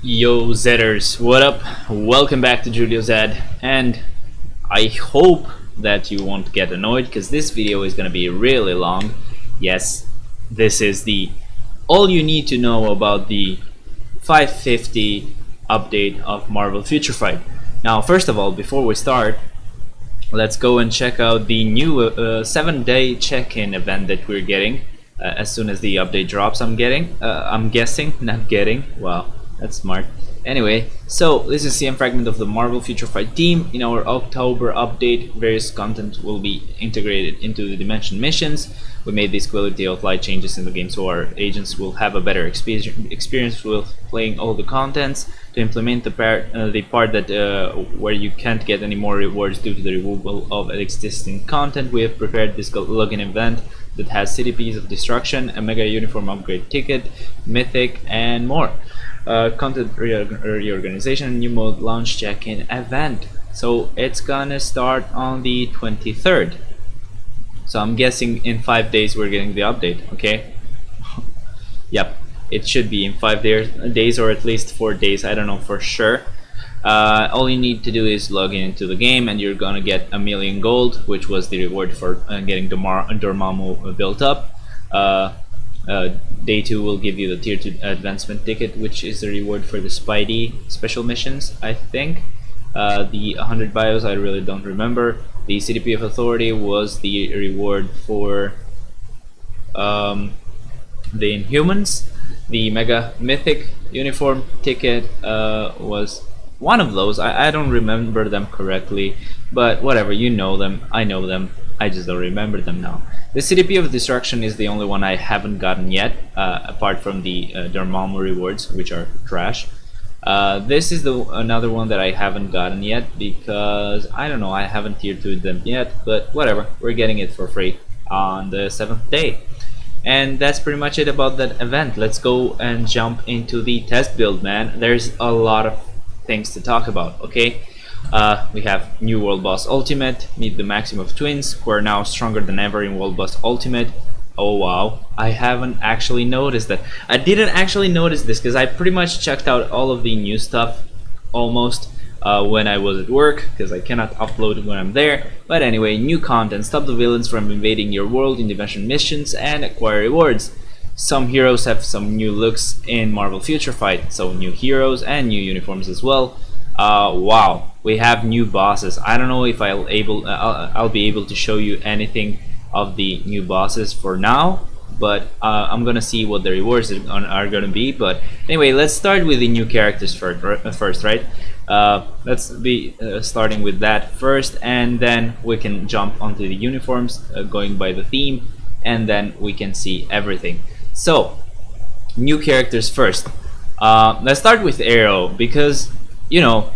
Yo Zedders, what up? Welcome back to Julio Zed, and I hope that you won't get annoyed because this video is gonna be really long. Yes, this is the all you need to know about the 550 update of Marvel Future Fight. Now, first of all, before we start, let's go and check out the new 7-day check-in event that we're getting as soon as the update drops. I'm guessing, not getting. Wow. That's smart. Anyway, so this is CM fragment of the Marvel Future Fight team. In our October update, various content will be integrated into the Dimension missions. We made these quality of life changes in the game so our agents will have a better experience with playing all the contents. To implement the part that where you can't get any more rewards due to the removal of existing content, we have prepared this login event that has CDPs of destruction, a mega uniform upgrade ticket, mythic, and more. Content reorganization, new mode launch check-in event. So it's gonna start on the 23rd. So I'm guessing in 5 days we're getting the update. Okay. Yep, it should be in 5 days or at least 4 days. I don't know for sure. All you need to do is log into the game and you're gonna get 1,000,000 gold, which was the reward for getting Dormammu built up. Day 2 will give you the tier 2 advancement ticket, which is the reward for the Spidey special missions, I think. The 100 bios I really don't remember. The CDP of Authority was the reward for the Inhumans. The Mega Mythic uniform ticket was one of those. I don't remember them correctly, but whatever, you know them, I know them, I just don't remember them now. The CDP of Destruction is the only one I haven't gotten yet, apart from the Dormammu rewards, which are trash. This is another one that I haven't gotten yet because, I don't know, I haven't tier 2'd them yet, but whatever, we're getting it for free on the 7th day. And that's pretty much it about that event. Let's go and jump into the test build, man. There's a lot of things to talk about, okay? We have new World Boss Ultimate, meet the Maximum of Twins, who are now stronger than ever in World Boss Ultimate. Oh wow, I haven't actually noticed that. I didn't actually notice this because I pretty much checked out all of the new stuff almost when I was at work, because I cannot upload when I'm there. But anyway, new content, stop the villains from invading your world in Dimension missions and acquire rewards. Some heroes have some new looks in Marvel Future Fight, so new heroes and new uniforms as well. Wow, we have new bosses. I don't know if I'll be able to show you anything of the new bosses for now, but I'm gonna see what the rewards are gonna be. But anyway, let's start with the new characters first, right? Let's be starting with that first, and then we can jump onto the uniforms, going by the theme, and then we can see everything. So, new characters first. Let's start with Arrow because, you know,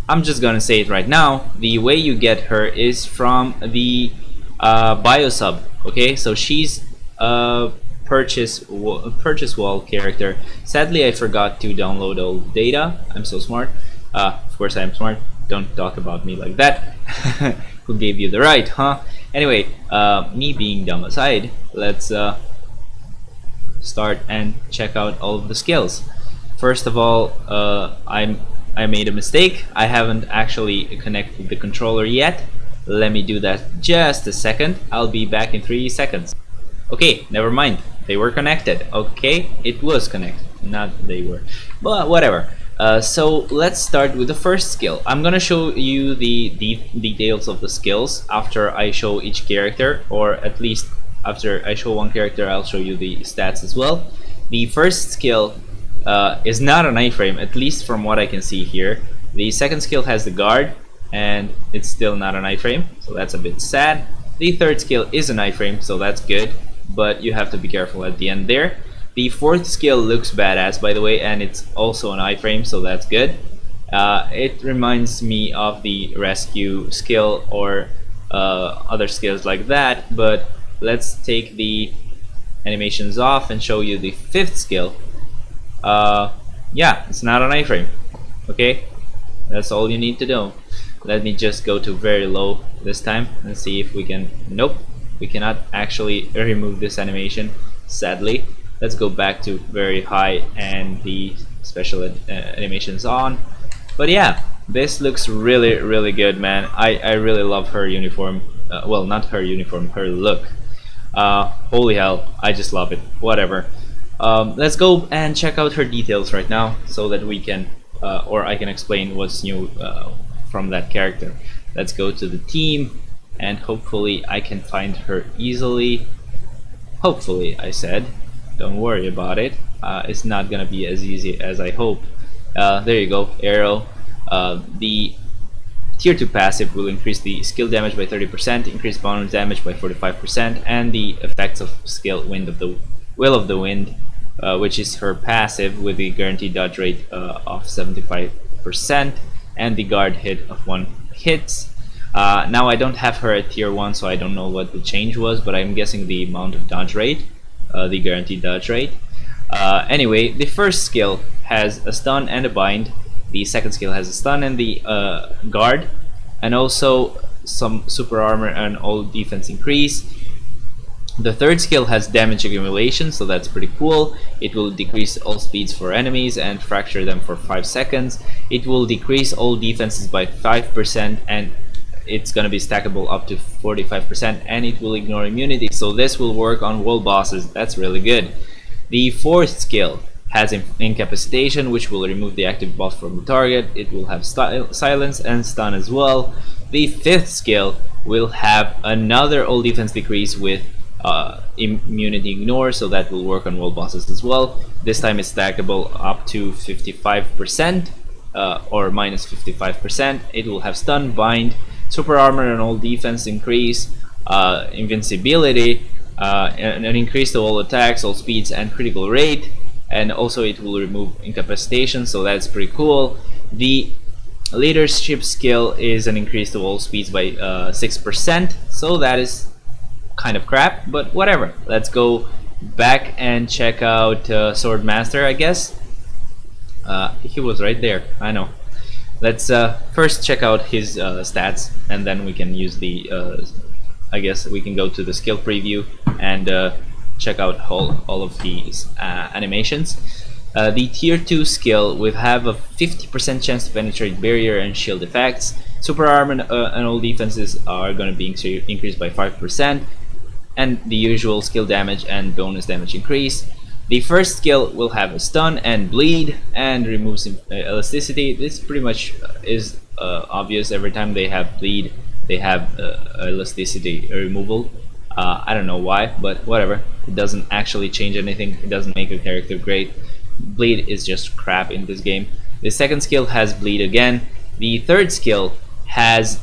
I'm just gonna say it right now, the way you get her is from the bio sub. Okay, so she's a purchase wall character. Sadly, I forgot to download all the data. I'm so smart. Of course I am smart, don't talk about me like that. Who gave you the right, huh? Anyway, me being dumb aside, let's start and check out all of the skills. First of all, I made a mistake. I haven't actually connected the controller yet. Let me do that just a second. I'll be back in 3 seconds. Okay, never mind. They were connected. Okay, it was connected. Not they were. But whatever. So let's start with the first skill. I'm gonna show you the details of the skills after I show each character, or at least after I show one character I'll show you the stats as well. The first skill is not an iframe, at least from what I can see here. The second skill has the guard, and it's still not an iframe, so that's a bit sad. The third skill is an iframe, so that's good, but you have to be careful at the end there. The fourth skill looks badass, by the way, and it's also an iframe, so that's good. It reminds me of the rescue skill or other skills like that, but let's take the animations off and show you the fifth skill. Yeah, it's not an iframe. Okay, that's all you need to know. Let me just go to very low this time and see if we can. Nope, we cannot actually remove this animation, sadly. Let's go back to very high, and the special animations on. But yeah, this looks really good, man. I really love her uniform. Well, not her uniform, her look. Holy hell, I just love it. Whatever. Let's go and check out her details right now so that we can, or I can explain what's new from that character. Let's go to the team and hopefully I can find her easily. Hopefully, I said. Don't worry about it. It's not gonna be as easy as I hope. There you go, Arrow. The Tier 2 passive will increase the skill damage by 30%, increase bonus damage by 45%, and the effects of skill Will of the Wind, which is her passive with the guaranteed dodge rate of 75% and the guard hit of 1 hits. Now I don't have her at tier 1, so I don't know what the change was, but I'm guessing the amount of dodge rate, the guaranteed dodge rate. Anyway, the first skill has a stun and a bind. The second skill has a stun and the guard, and also some super armor and all defense increase. The third skill has damage accumulation, so that's pretty cool. It will decrease all speeds for enemies and fracture them for 5 seconds. It will decrease all defenses by 5%, and it's gonna be stackable up to 45%, and it will ignore immunity, so this will work on wall bosses. That's really good. The fourth skill has incapacitation, which will remove the active buff from the target. It will have silence and stun as well. The fifth skill will have another all defense decrease with immunity ignore, so that will work on wall bosses as well. This time it's stackable up to 55% or minus 55%. It will have stun, bind, super armor and all defense increase, invincibility, and an increase to all attacks, all speeds and critical rate, and also it will remove incapacitation, so that's pretty cool. The leadership skill is an increase to all speeds by 6%, so that is kind of crap, but whatever. Let's go back and check out Swordmaster, I guess. He was right there, I know. Let's first check out his stats, and then we can use the I guess we can go to the skill preview and check out all of these animations. The tier 2 skill will have a 50% chance to penetrate barrier and shield effects. Super armor and all defenses are going to be increased by 5%, and the usual skill damage and bonus damage increase. The first skill will have a stun and bleed and removes elasticity. This pretty much is obvious. Every time they have bleed, they have elasticity removal. I don't know why, but whatever. It doesn't actually change anything. It doesn't make a character great. Bleed is just crap in this game. The second skill has bleed again. The third skill has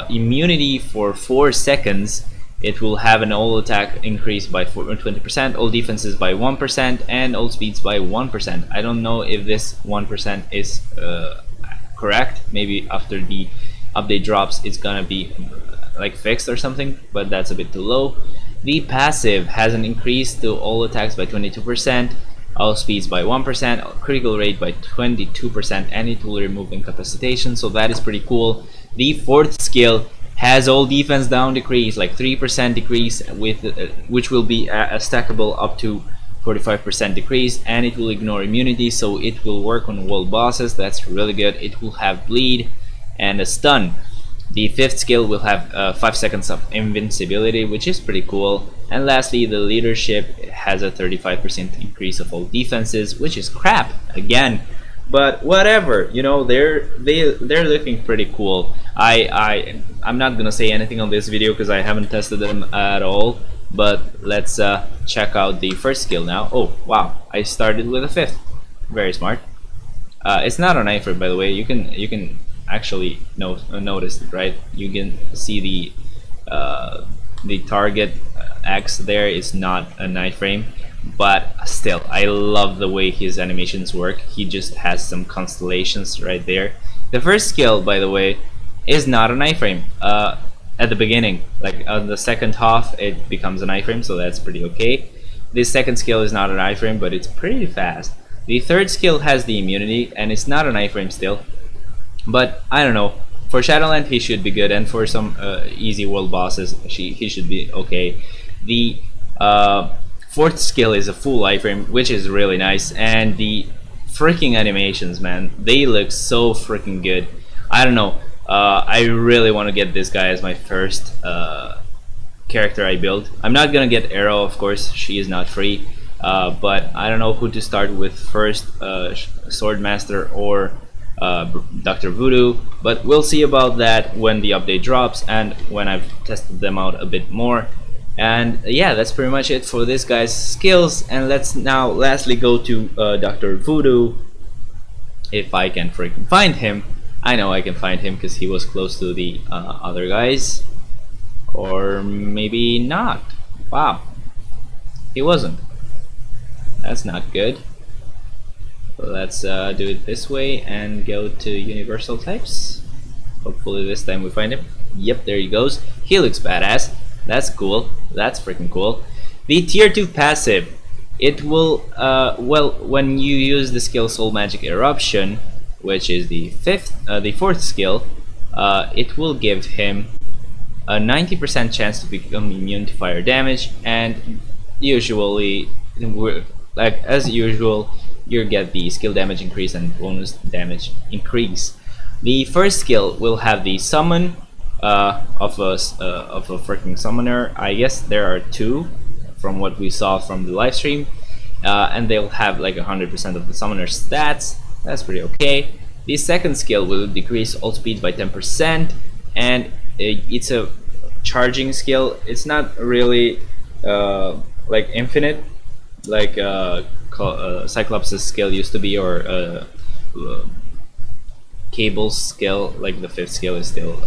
immunity for 4 seconds. It will have an all attack increase by 20%, all defenses by 1%, and all speeds by 1%. I don't know if this 1% is correct.Maybe after the update drops it's gonna be like fixed or something, but that's a bit too low. The passive has an increase to all attacks by 22%, all speeds by 1%, critical rate by 22%, and it will remove incapacitation, so that is pretty cool. The fourth skill has all defense down decrease, like 3% decrease, with which will be stackable up to 45% decrease, and it will ignore immunity, so it will work on wall bosses. That's really good. It will have bleed and a stun. The fifth skill will have 5 seconds of invincibility, which is pretty cool. And lastly, the leadership has a 35% increase of all defenses, which is crap again, but whatever. You know, they're looking pretty cool. I'm not gonna say anything on this video because I haven't tested them at all. But let's check out the first skill now. Oh wow! I started with a fifth. Very smart. It's not an iframe, by the way. You can actually notice it, right? You can see the target X there is not an iframe, but still I love the way his animations work. He just has some constellations right there. The first skill, by the way, is not an iframe. At the beginning, like on the second half, it becomes an iframe, so that's pretty okay. This second skill is not an iframe, but it's pretty fast. The third skill has the immunity, and it's not an iframe still. But I don't know, for Shadowland he should be good, and for some easy world bosses he should be okay. The fourth skill is a full iframe, which is really nice, and the freaking animations, man. They look so freaking good. I don't know. I really want to get this guy as my first character I build. I'm not gonna get Arrow, of course. She is not free. But I don't know who to start with first, Swordmaster or Dr. Voodoo. But we'll see about that when the update drops and when I've tested them out a bit more. And yeah, that's pretty much it for this guy's skills. And let's now lastly go to Dr. Voodoo. If I can freaking find him. I know I can find him because he was close to the other guys. Or maybe not. Wow. He wasn't. That's not good. Let's do it this way and go to universal types. Hopefully this time we find him. Yep, there he goes. He looks badass. That's cool. That's freaking cool. The tier 2 passive. It will, well, when you use the skill Soul Magic Eruption, which is the fourth skill, it will give him a 90% chance to become immune to fire damage, and usually, like as usual, you get the skill damage increase and bonus damage increase. The first skill will have the summon of a freaking summoner. I guess there are two from what we saw from the live stream, and they'll have like 100% of the summoner's stats. That's pretty okay. The second skill will decrease ult speed by 10%, and it's a charging skill. It's not really like infinite, like Cyclops' skill used to be, or Cable's skill, like the fifth skill is still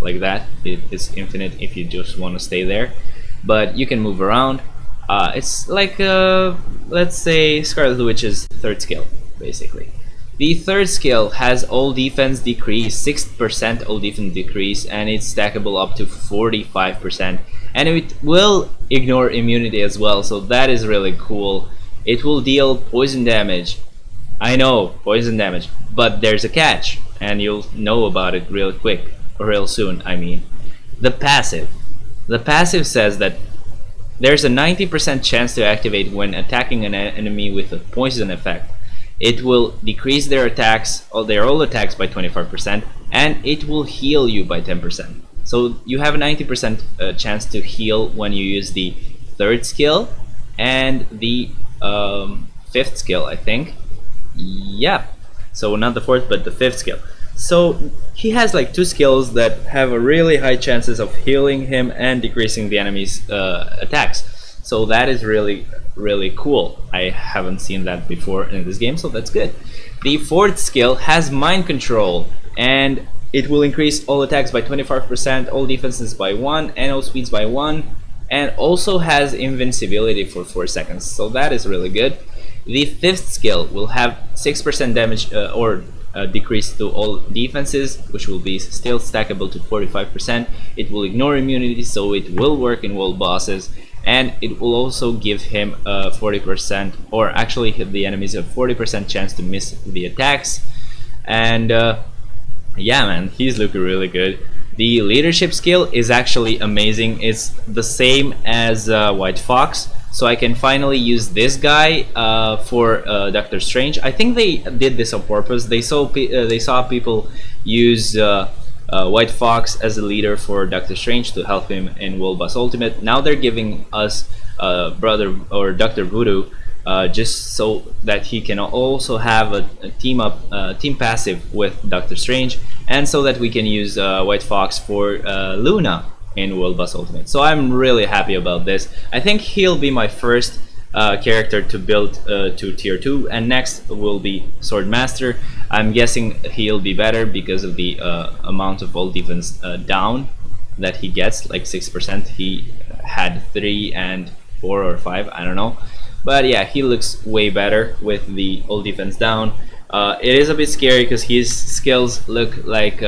like that. It is infinite if you just want to stay there, but you can move around. It's like let's say Scarlet Witch's third skill, basically. The third skill has all defense decrease, 6% all defense decrease, and it's stackable up to 45%, and it will ignore immunity as well, so that is really cool. It will deal poison damage. I know, poison damage, but there's a catch, and you'll know about it real quick, or real soon, I mean. The passive. The passive says that there's a 90% chance to activate when attacking an enemy with a poison effect. It will decrease their attacks, or their all attacks, by 25%, and it will heal you by 10%. So you have a 90% chance to heal when you use the third skill and the fifth skill, I think. Yeah. So not the fourth, but the fifth skill. So he has like two skills that have a really high chances of healing him and decreasing the enemy's attacks. So that is really cool. I haven't seen that before in this game, so that's good. The fourth skill has mind control, and it will increase all attacks by 25%, all defenses by 1, and all speeds by 1, and also has invincibility for 4 seconds, so that is really good. The fifth skill will have 6% damage or decrease to all defenses, which will be still stackable to 45%. It will ignore immunity, so it will work in world bosses, and it will also give him a 40%, or actually the enemies a 40% chance to miss the attacks. And yeah, man, he's looking really good. The leadership skill is actually amazing. It's the same as White Fox, so I can finally use this guy for Doctor Strange. I think they did this on purpose. They saw people use White Fox as a leader for Doctor Strange to help him in World Boss Ultimate. Now they're giving us Brother or Dr. Voodoo just so that he can also have a team passive with Doctor Strange, and so that we can use White Fox for Luna in World Boss Ultimate. So I'm really happy about this. I think he'll be my first character to build to tier 2, and next will be Swordmaster. I'm guessing he'll be better because of the amount of all defense down that he gets, like 6%. He had 3 and 4 or 5, I don't know. But yeah, he looks way better with the all defense down. It is a bit scary because his skills look like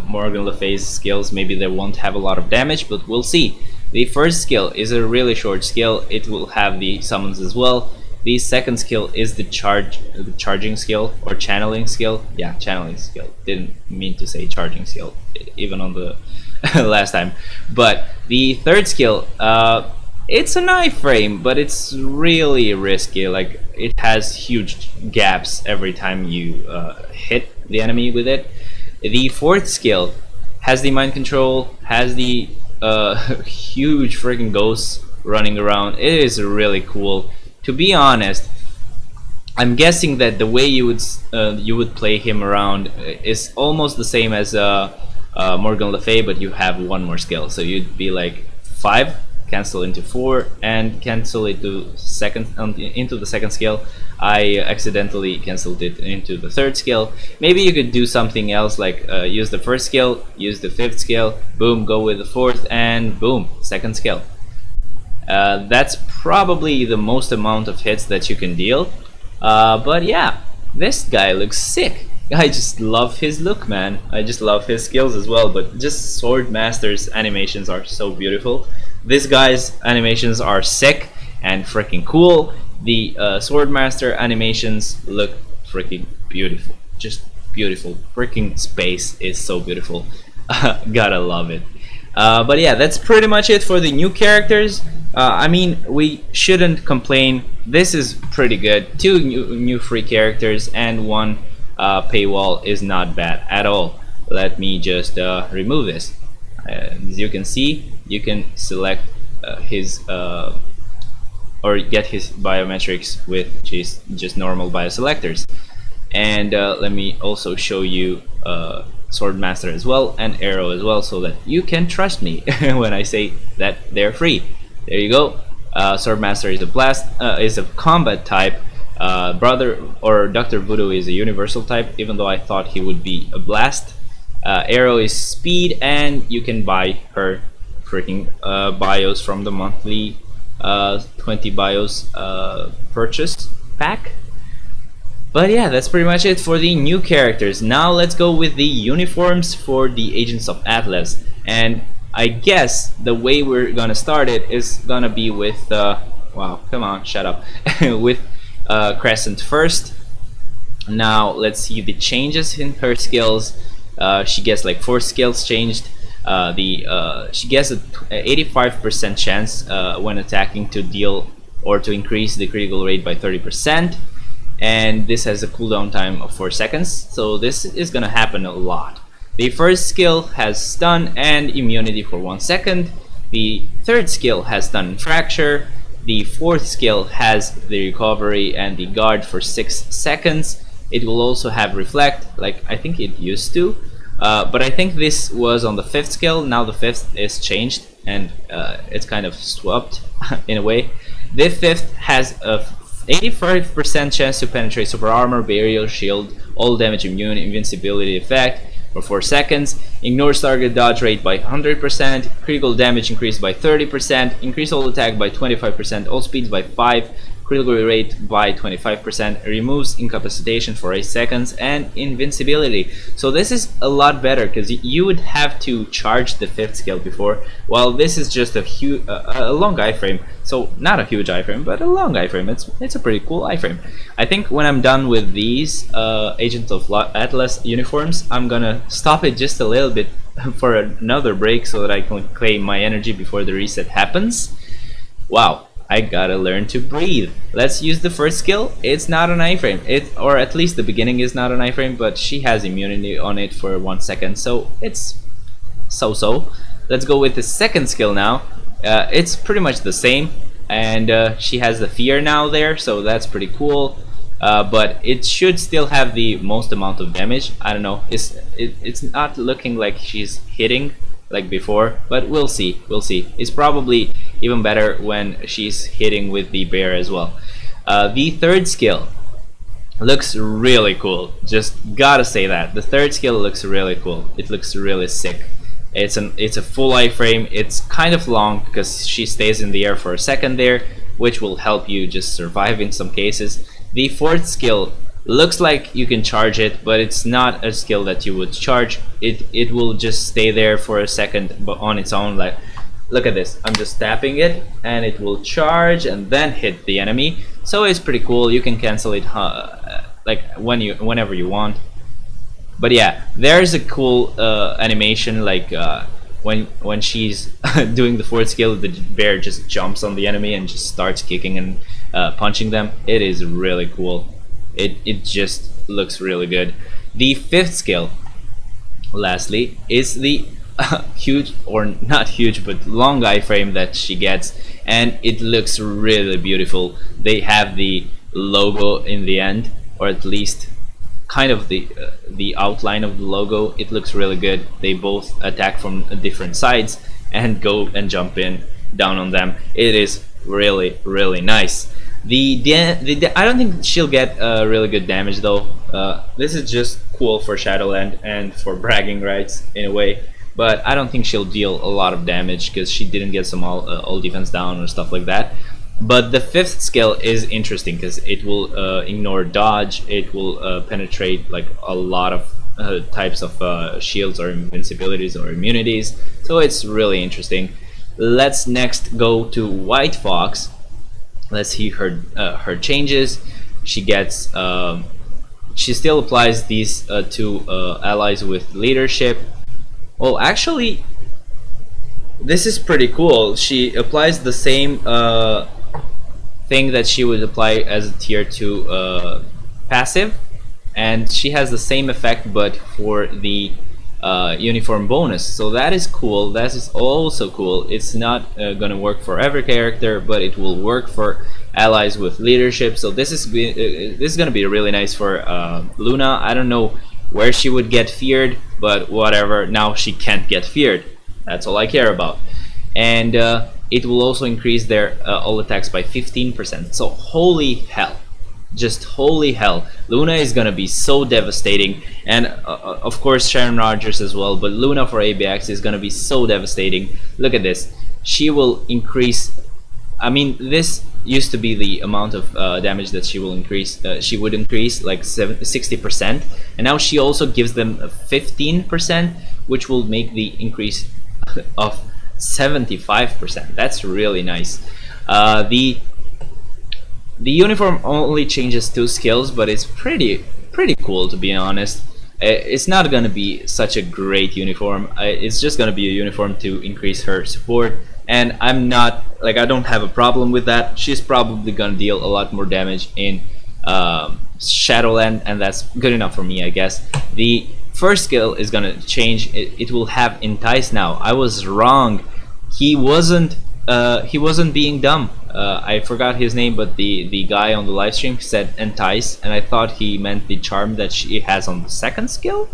Morgan Le Fay's skills. Maybe they won't have a lot of damage, but we'll see. The first skill is a really short skill. It will have the summons as well. The second skill is the charging skill or channeling skill. Yeah, channeling skill. Didn't mean to say charging skill, even on the last time. But the third skill, it's an iframe, but it's really risky. Like, it has huge gaps every time you hit the enemy with it. The fourth skill has the mind control, has the huge freaking ghosts running around. It is really cool. To be honest, I'm guessing that the way you would play him around is almost the same as Morgan Le Fay, but you have one more skill. So you'd be like 5, cancel into 4, and cancel it to into the second skill. I accidentally canceled it into the third skill. Maybe you could do something else, like use the first skill, use the fifth skill, boom, go with the fourth, and boom, second skill. That's probably the most amount of hits that you can deal. But yeah, this guy looks sick. I just love his look, man. I just love his skills as well. But just Sword Master's animations are so beautiful. This guy's animations are sick and freaking cool. The Sword Master animations look freaking beautiful. Just beautiful. Freaking space is so beautiful. Gotta love it. But yeah, that's pretty much it for the new characters. I mean, we shouldn't complain. This is pretty good. 2 new free characters and 1 paywall is not bad at all. Let me just remove this. As you can see, you can select his or get his biometrics with just normal bioselectors. And let me also show you Swordmaster as well and Arrow as well, so that you can trust me when I say that they're free. There you go. Swordmaster is a combat type. Brother or Dr. Voodoo is a universal type, even though I thought he would be a blast. Arrow is speed, and you can buy her freaking bios from the monthly 20 bios purchase pack. But yeah, that's pretty much it for the new characters. Now let's go with the uniforms for the Agents of Atlas. And I guess the way we're gonna start it is gonna be with wow, come on, shut up. With Crescent first. Now let's see the changes in her skills. She gets like 4 skills changed. She gets an 85% chance when attacking to deal or to increase the critical rate by 30%. And this has a cooldown time of 4 seconds, so this is gonna happen a lot. The first skill has stun and immunity for 1 second. The third skill has stun and fracture. The fourth skill has the recovery and the guard for 6 seconds. It will also have reflect, like I think it used to, but I think this was on the 5th skill. Now the 5th is changed and it's kind of swapped in a way. The 5th has a 85% chance to penetrate super armor, barrier, shield, all damage immune, invincibility effect for 4 seconds, ignores target dodge rate by 100%, critical damage increased by 30%, increase all attack by 25%, all speeds by 5%, critical rate by 25%, removes incapacitation for 8 seconds, and invincibility. So this is a lot better because you would have to charge the 5th skill before, while this is just a long iframe. So not a huge iframe, but a long iframe. It's a pretty cool iframe. I think when I'm done with these Agents of Atlas uniforms, I'm gonna stop it just a little bit for another break so that I can claim my energy before the reset happens. Wow. I gotta learn to breathe. Let's use the first skill. It's not an iframe, or at least the beginning is not an iframe, but she has immunity on it for 1 second, so it's so-so. Let's go with the second skill now. It's pretty much the same, and she has the fear now there, so that's pretty cool. But it should still have the most amount of damage. I don't know. It's not looking like she's hitting like before, but we'll see. It's probably even better when she's hitting with the bear as well. The third skill looks really cool. Just gotta say that the third skill looks really cool. It looks really sick. It's a full iframe. It's kind of long because she stays in the air for a second there, which will help you just survive in some cases. The fourth skill looks like you can charge it, but it's not a skill that you would charge. It will just stay there for a second but on its own. Like, look at this, I'm just tapping it and it will charge and then hit the enemy. So it's pretty cool. You can cancel it like whenever you want. But yeah, there's a cool animation, like when she's doing the fourth skill, the bear just jumps on the enemy and just starts kicking punching them. It is really cool. It just looks really good. The fifth skill, lastly, is the huge, or not huge, but long iframe that she gets, and it looks really beautiful. They have the logo in the end, or at least kind of the outline of the logo. It looks really good. They both attack from different sides and go and jump in down on them. It is really nice. I don't think she'll get really good damage though. This is just cool for Shadowland and for bragging rights in a way, but I don't think she'll deal a lot of damage because she didn't get some all defense down or stuff like that. But the fifth skill is interesting because it will ignore dodge. It will penetrate like a lot of types of shields or invincibilities or immunities. So it's really interesting. Let's next go to White Fox. Let's see her changes. She gets she still applies these to allies with leadership. Well, actually, this is pretty cool. She applies the same thing that she would apply as a tier 2 passive, and she has the same effect but for the uniform bonus. So that is cool. That is also cool. It's not gonna work for every character, but it will work for allies with leadership. So this is gonna be really nice for Luna. I don't know where she would get feared, but whatever. Now she can't get feared. That's all I care about. And it will also increase their all attacks by 15%. So holy hell. Just holy hell. Luna is gonna be so devastating, and of course Sharon Rogers as well, but Luna for ABX is gonna be so devastating. Look at this. She will increase, I mean, this used to be the amount of damage that she will increase. She would increase like 60%, and now she also gives them 15%, which will make the increase of 75%. That's really nice. The uniform only changes 2 skills, but it's pretty cool, to be honest. It's not gonna be such a great uniform. It's just gonna be a uniform to increase her support, and I'm not like, I don't have a problem with that. She's probably gonna deal a lot more damage in Shadowland, and that's good enough for me, I guess. The first skill is gonna change. It will have Entice now. I was wrong. He wasn't being dumb. I forgot his name, but the guy on the live stream said Entice, and I thought he meant the charm that she has on the second skill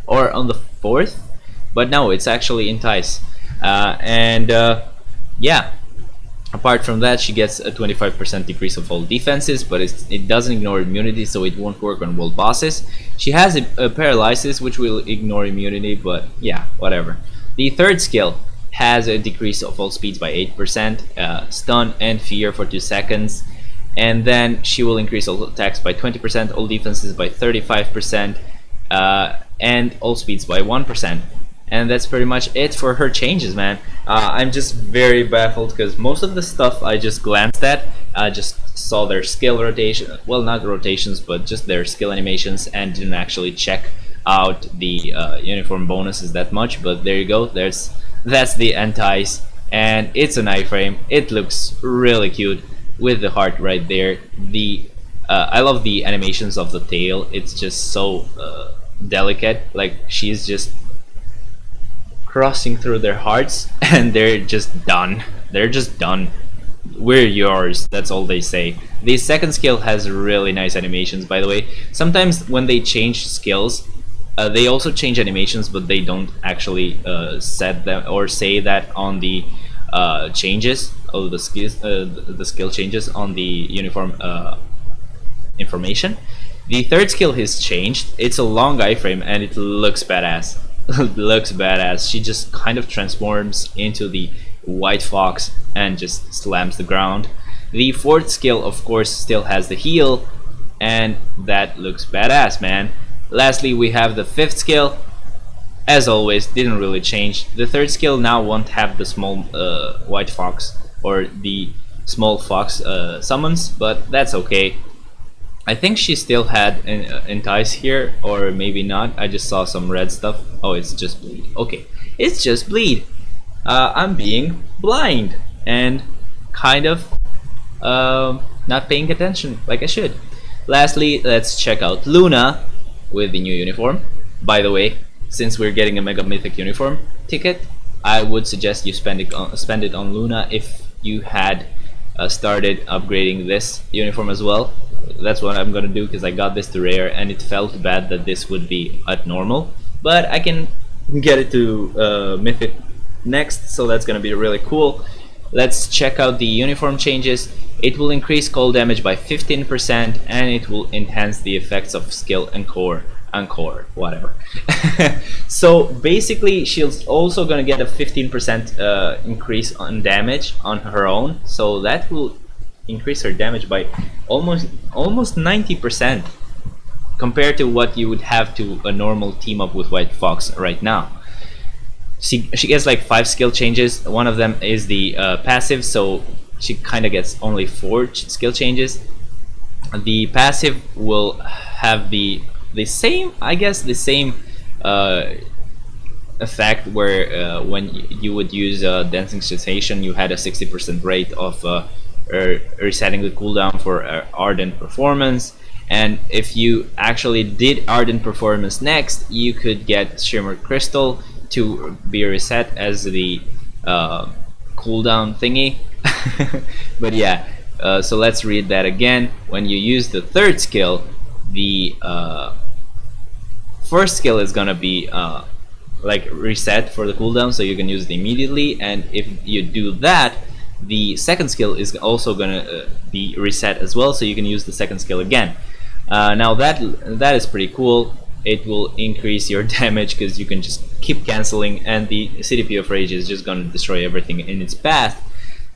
or on the fourth, but no, it's actually Entice. Yeah, apart from that, she gets a 25% decrease of all defenses, but it doesn't ignore immunity, so it won't work on world bosses. She has a paralysis which will ignore immunity, but yeah, whatever. The third skill has a decrease of all speeds by 8%, stun and fear for 2 seconds, and then she will increase all attacks by 20%, all defenses by 35%, and all speeds by 1%. And that's pretty much it for her changes, man. I'm just very baffled because most of the stuff I just glanced at, I just saw their skill rotation, well, not rotations, but just their skill animations, and didn't actually check out the uniform bonuses that much. But there you go, that's the Entice, and it's an iframe. It looks really cute with the heart right there. I love the animations of the tail. It's just so delicate. Like, she's just crossing through their hearts and they're just done. They're just done. We're yours, that's all they say. The second skill has really nice animations, by the way. Sometimes when they change skills, they also change animations, but they don't actually set them or say that on the changes of the skills, the skill changes on the uniform information. The third skill has changed. It's a long iframe and it looks badass. Looks badass. She just kind of transforms into the White Fox and just slams the ground. The fourth skill, of course, still has the heal, and that looks badass, man. Lastly, we have the fifth skill. As always, didn't really change. The third skill now won't have the small White Fox or the small fox summons, but that's okay. I think she still had Entice here, or maybe not. I just saw some red stuff. Oh, it's just bleed. Okay, it's just bleed. I'm being blind and kind of not paying attention like I should. Lastly, let's check out Luna with the new uniform. By the way, since we're getting a Mega Mythic uniform ticket, I would suggest you spend it on Luna if you had started upgrading this uniform as well. That's what I'm gonna do because I got this to rare and it felt bad that this would be at normal, but I can get it to Mythic next, so that's gonna be really cool. Let's check out the uniform changes. It will increase cold damage by 15% and it will enhance the effects of skill and core, whatever. So basically she's also gonna get a 15% increase on damage on her own, so that will increase her damage by almost 90% compared to what you would have to a normal team up with White Fox right now. She gets like 5 skill changes. One of them is the passive, so she kind of gets only 4 skill changes. The passive will have the same, I guess, the same effect where when you would use Dancing Sensation, you had a 60% rate of resetting the cooldown for Ardent Performance. And if you actually did Ardent Performance next, you could get Shimmer Crystal to be reset as the cooldown thingy. But yeah, so let's read that again. When you use the third skill, the first skill is gonna be like reset for the cooldown, so you can use it immediately. And if you do that, the second skill is also gonna be reset as well, so you can use the second skill again. Now that is pretty cool. It will increase your damage because you can just keep canceling, and the CDP of Rage is just gonna destroy everything in its path.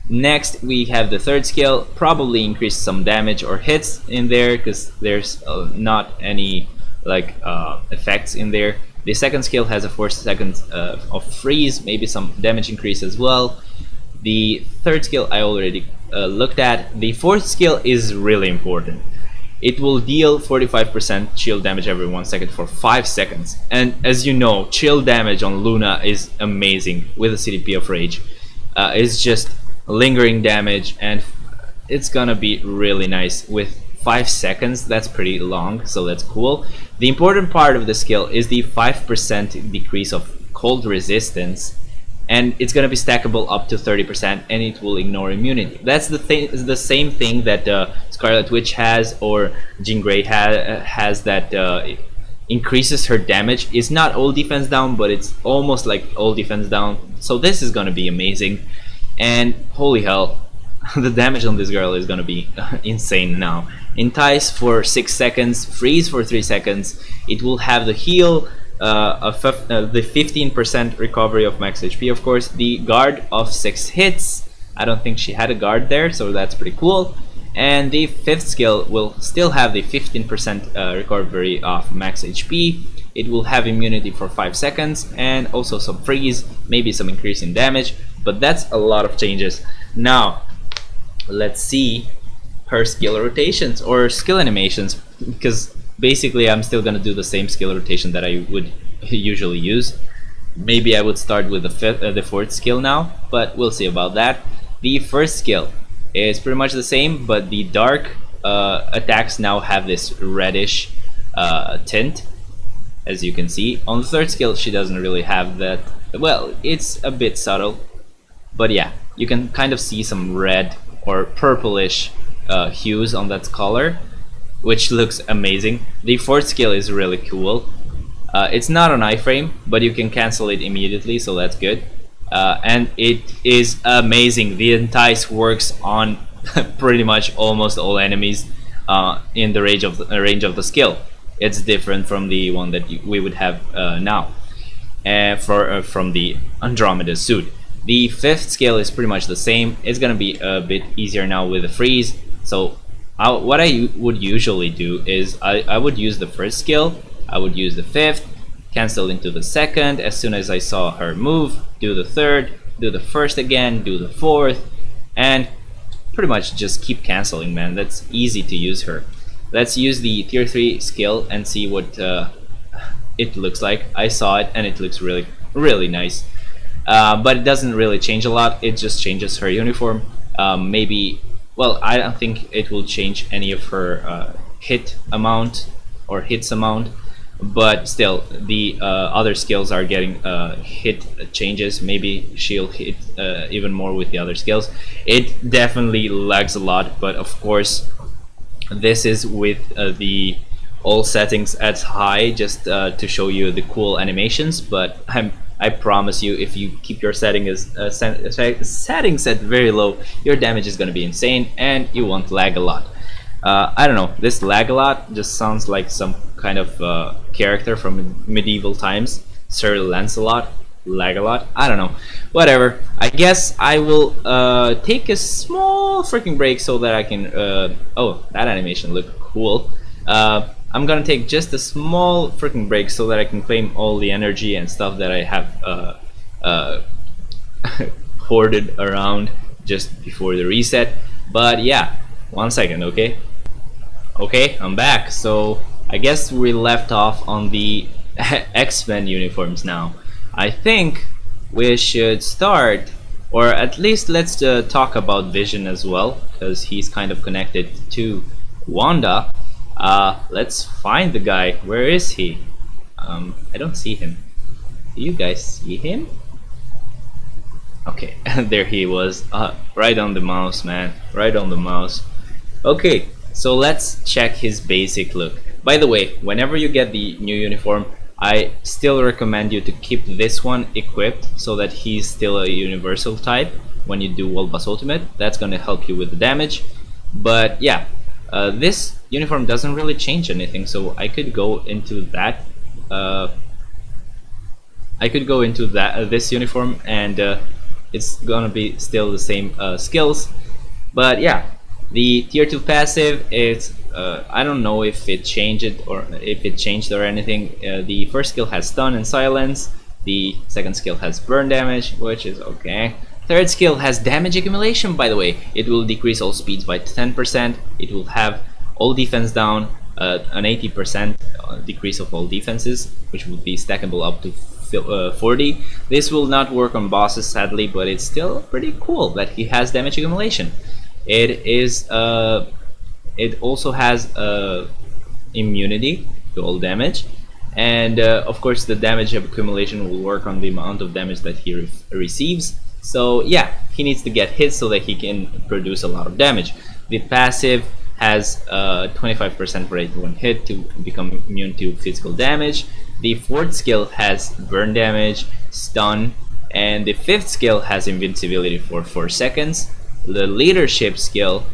Next, we have the third skill. Probably increase some damage or hits in there because there's not any like effects in there. The second skill has a 4 seconds of freeze, maybe some damage increase as well. The third skill I already looked at. The fourth skill is really important. It will deal 45% chill damage every 1 second for 5 seconds. And as you know, chill damage on Luna is amazing with the CDP of Rage. It's just lingering damage, and it's gonna be really nice with 5 seconds. That's pretty long, so that's cool. The important part of the skill is the 5% decrease of cold resistance, and it's gonna be stackable up to 30%, and it will ignore immunity. That's the same thing that Scarlet Witch has, or Jean Grey has that increases her damage. It's not all defense down, but it's almost like all defense down. So this is gonna be amazing, and holy hell, the damage on this girl is gonna be insane now. Entice for 6 seconds, freeze for 3 seconds. It will have the heal, the 15% recovery of max HP, of course, the guard of 6 hits. I don't think she had a guard there, so that's pretty cool. And the fifth skill will still have the 15% recovery of max HP. It will have immunity for 5 seconds and also some freeze, maybe some increase in damage, but that's a lot of changes. Now, let's see her skill rotations or skill animations, because basically I'm still gonna do the same skill rotation that I would usually use. Maybe I would start with the fourth skill now, but we'll see about that. The first skill is pretty much the same, but the dark attacks now have this reddish tint, as you can see. On the third skill, she doesn't really have that. Well, it's a bit subtle, but yeah, you can kind of see some red or purplish hues on that color, which looks amazing. The fourth skill is really cool. It's not on iframe, but you can cancel it immediately, so that's good. And it is amazing. The Entice works on pretty much almost all enemies in the range of the skill. It's different from the one that we would have now from the Andromeda suit. The fifth skill is pretty much the same. It's gonna be a bit easier now with the freeze. So what I would usually do is I would use the first skill, I would use the fifth, cancel into the second as soon as I saw her move, do the third, do the first again, do the fourth, and pretty much just keep canceling, man. That's easy to use her. Let's use the tier 3 skill and see what it looks like. I saw it and it looks really nice. But it doesn't really change a lot. It just changes her uniform. Maybe well, I don't think it will change any of her hit amount or hits amount, but still the other skills are getting hit changes. Maybe she'll hit even more with the other skills. It definitely lags a lot, but of course this is with the all settings at high, just to show you the cool animations. But I promise you, if you keep your settings at very low, your damage is going to be insane and you won't lag a lot. I don't know, this lag a lot just sounds like some kind of character from medieval times. Sir Lancelot, lag a lot. I don't know, whatever. I guess I will take a small freaking break so that I can oh, that animation looked cool. I'm gonna take just a small freaking break so that I can claim all the energy and stuff that I have hoarded around just before the reset. But yeah, 1 second, okay? Okay, I'm back. So I guess we left off on the X-Men uniforms now. I think we should start, or at least let's talk about Vision as well, because he's kind of connected to Wanda. Let's find the guy. Where is he? I don't see him. Do you guys see him? Okay, there he was. Right on the mouse, man. Right on the mouse. Okay, so let's check his basic look. By the way, whenever you get the new uniform, I still recommend you to keep this one equipped so that he's still a universal type when you do World Boss Ultimate. That's gonna help you with the damage. But yeah, this uniform doesn't really change anything, so I could go into that. This uniform, and it's gonna be still the same skills. But yeah, the tier 2 passive is I don't know if it changed or anything. The first skill has stun and silence. The second skill has burn damage, which is okay. Third skill has damage accumulation, by the way. It will decrease all speeds by 10%. It will have all defense down, an 80% decrease of all defenses, which would be stackable up to 40. This will not work on bosses, sadly, but it's still pretty cool that he has damage accumulation. It also has immunity to all damage, and of course the damage accumulation will work on the amount of damage that he receives. So yeah, he needs to get hit so that he can produce a lot of damage. The passive has 25% rate when hit to become immune to physical damage. The fourth skill has burn damage, stun, and the fifth skill has invincibility for 4 seconds. The leadership skill,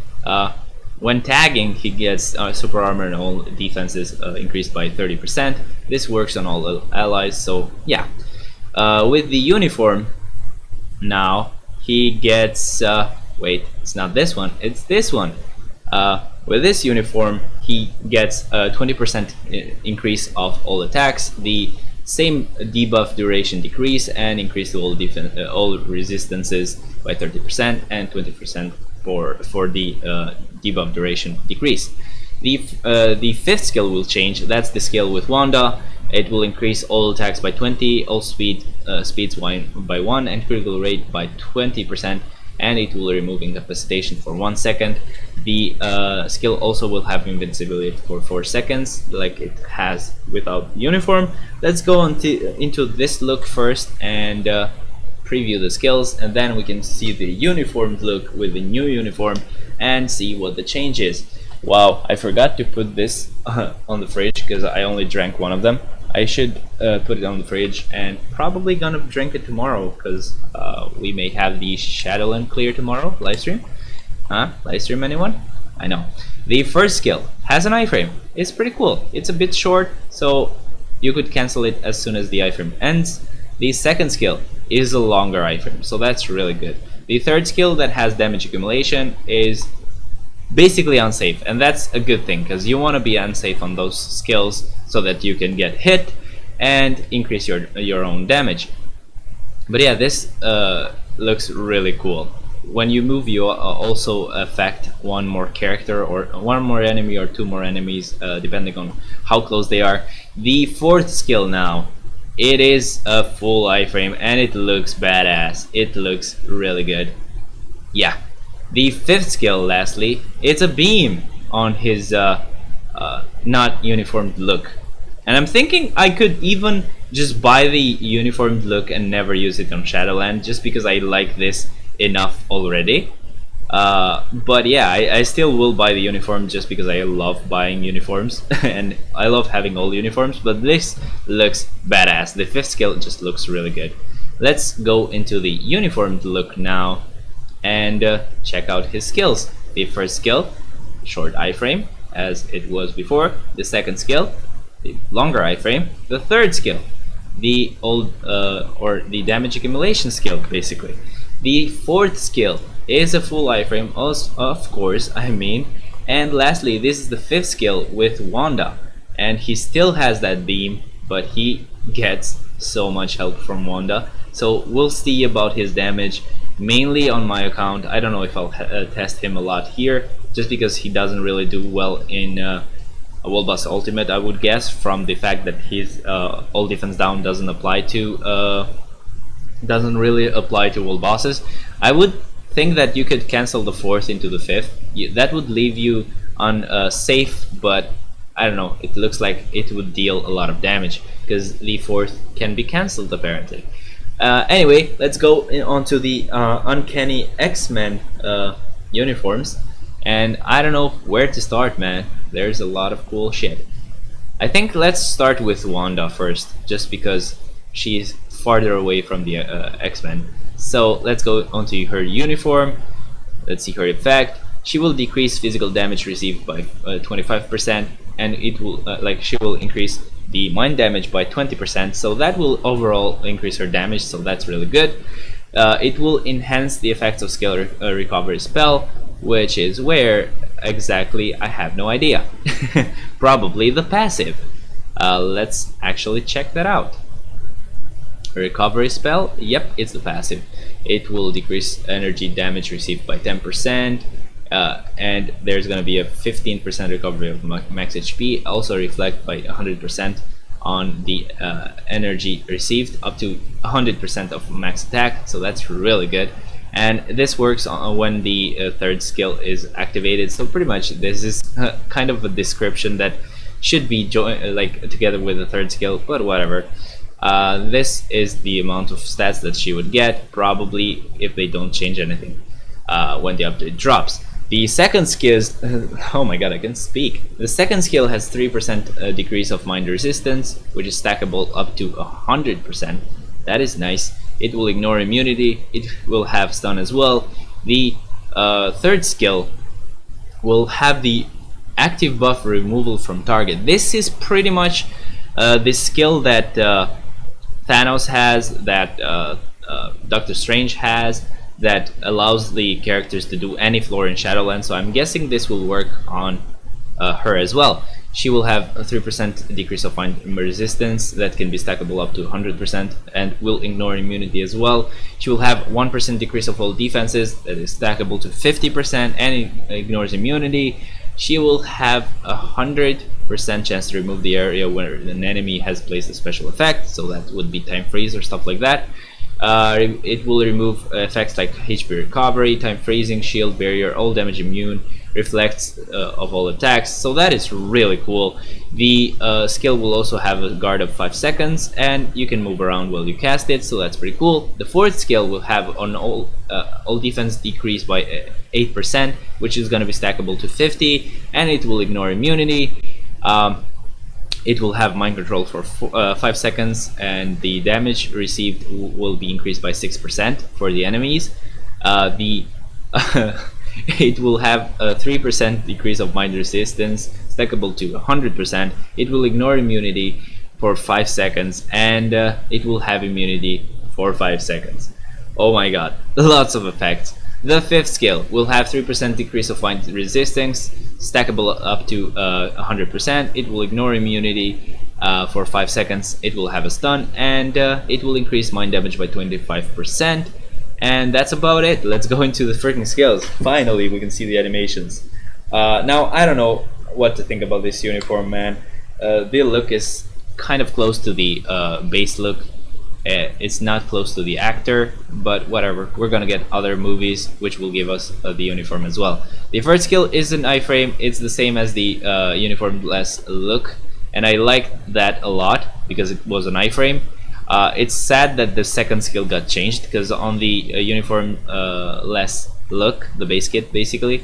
when tagging, he gets super armor and all defenses increased by 30%. This works on all allies, so yeah. With the uniform, now he gets wait, it's not this one, it's this one. With this uniform, he gets a 20% increase of all attacks, the same debuff duration decrease, and increase to all resistances by 30%, and 20% for the debuff duration decrease. The fifth skill will change. That's the skill with Wanda. It will increase all attacks by 20, all speeds by 1, and critical rate by 20%, and it will remove incapacitation for 1 second. The skill also will have invincibility for 4 seconds, like it has without uniform. Let's go into this look first and preview the skills, and then we can see the uniformed look with the new uniform and see what the change is. Wow, I forgot to put this on the fridge because I only drank one of them. I should put it on the fridge and probably gonna drink it tomorrow because we may have the Shadowland clear tomorrow livestream. Livestream, anyone? I know. The first skill has an iframe. It's pretty cool. It's a bit short, so you could cancel it as soon as the iframe ends. The second skill is a longer iframe, so that's really good. The third skill that has damage accumulation is basically unsafe, and that's a good thing because you want to be unsafe on those skills so that you can get hit and increase your own damage. But yeah, this looks really cool. When you move, you also affect one more character or one more enemy or 2 more enemies, depending on how close they are. The fourth skill now, it is a full iframe and it looks badass. It looks really good. Yeah, The fifth skill, lastly, it's a beam on his not uniformed look. And I'm thinking I could even just buy the uniformed look and never use it on Shadowland just because I like this enough already. But yeah, I still will buy the uniform just because I love buying uniforms and I love having all uniforms, but this looks badass. The fifth skill just looks really good. Let's go into the uniformed look now and check out his skills. The first skill, short iframe, as it was before. The second skill, the longer iframe. The third skill, the old or the damage accumulation skill, basically. The fourth skill is a full iframe, of course, I mean. And lastly, this is the fifth skill with Wanda, and he still has that beam, but he gets so much help from Wanda. So we'll see about his damage mainly on my account. I don't know if I'll test him a lot here, just because he doesn't really do well in a World Boss Ultimate, I would guess, from the fact that his all defense down doesn't really apply to world bosses. I would think that you could cancel the fourth into the fifth. That would leave you on safe, but I don't know, it looks like it would deal a lot of damage because the fourth can be cancelled apparently. Anyway, let's go on to the Uncanny X-Men uniforms, and I don't know where to start, man. There's a lot of cool shit. I think let's start with Wanda first, just because she's farther away from the X-Men. So let's go onto her uniform. Let's see her effect. She will decrease physical damage received by 25%, and it will she will increase the mind damage by 20%. So that will overall increase her damage. So that's really good. It will enhance the effects of skill recovery spell, which is where exactly I have no idea. Probably the passive. Let's actually check that out. Recovery spell, yep, it's the passive. It will decrease energy damage received by 10%, and there's gonna be a 15% recovery of max HP, also reflect by 100% on the energy received, up to 100% of max attack, so that's really good. And this works when the third skill is activated, so pretty much this is kind of a description that should be together with the third skill, but whatever. This is the amount of stats that she would get, probably, if they don't change anything when the update drops. The second skill is, oh my god, I can speak. The second skill has 3% decrease of mind resistance, which is stackable up to 100%. That is nice. It will ignore immunity, it will have stun as well. The third skill will have the active buff removal from target. This is pretty much the skill that Thanos has, that Doctor Strange has, that allows the characters to do any floor in Shadowlands, so I'm guessing this will work on her as well. She will have a 3% decrease of mind resistance that can be stackable up to 100% and will ignore immunity as well. She will have 1% decrease of all defenses that is stackable to 50% and it ignores immunity. She will have 100% chance to remove the area where an enemy has placed a special effect, so that would be time freeze or stuff like that. It will remove effects like HP recovery, time freezing, shield barrier, all damage immune, reflects of all attacks, so that is really cool. The skill will also have a guard of 5 seconds and you can move around while you cast it, so that's pretty cool. The fourth skill will have on all defense decrease by 8%, which is going to be stackable to 50, and it will ignore immunity. It will have mind control for 5 seconds, and the damage received will be increased by 6% for the enemies. It will have a 3% decrease of mind resistance, stackable to 100%. It will ignore immunity for 5 seconds, and it will have immunity for 5 seconds. Oh my god, lots of effects. The fifth skill will have 3% decrease of mind resistance, stackable up to 100%. It will ignore immunity for 5 seconds. It will have a stun, and it will increase mind damage by 25%. And that's about it. Let's go into the freaking skills. Finally, we can see the animations. Now, I don't know what to think about this uniform, man. The look is kind of close to the base look, It's not close to the actor, but whatever. We're gonna get other movies which will give us the uniform as well. The first skill is an iframe. It's the same as the uniform-less look, and I like that a lot because it was an iframe. It's sad that the second skill got changed because on the uniform-less look, the base kit basically,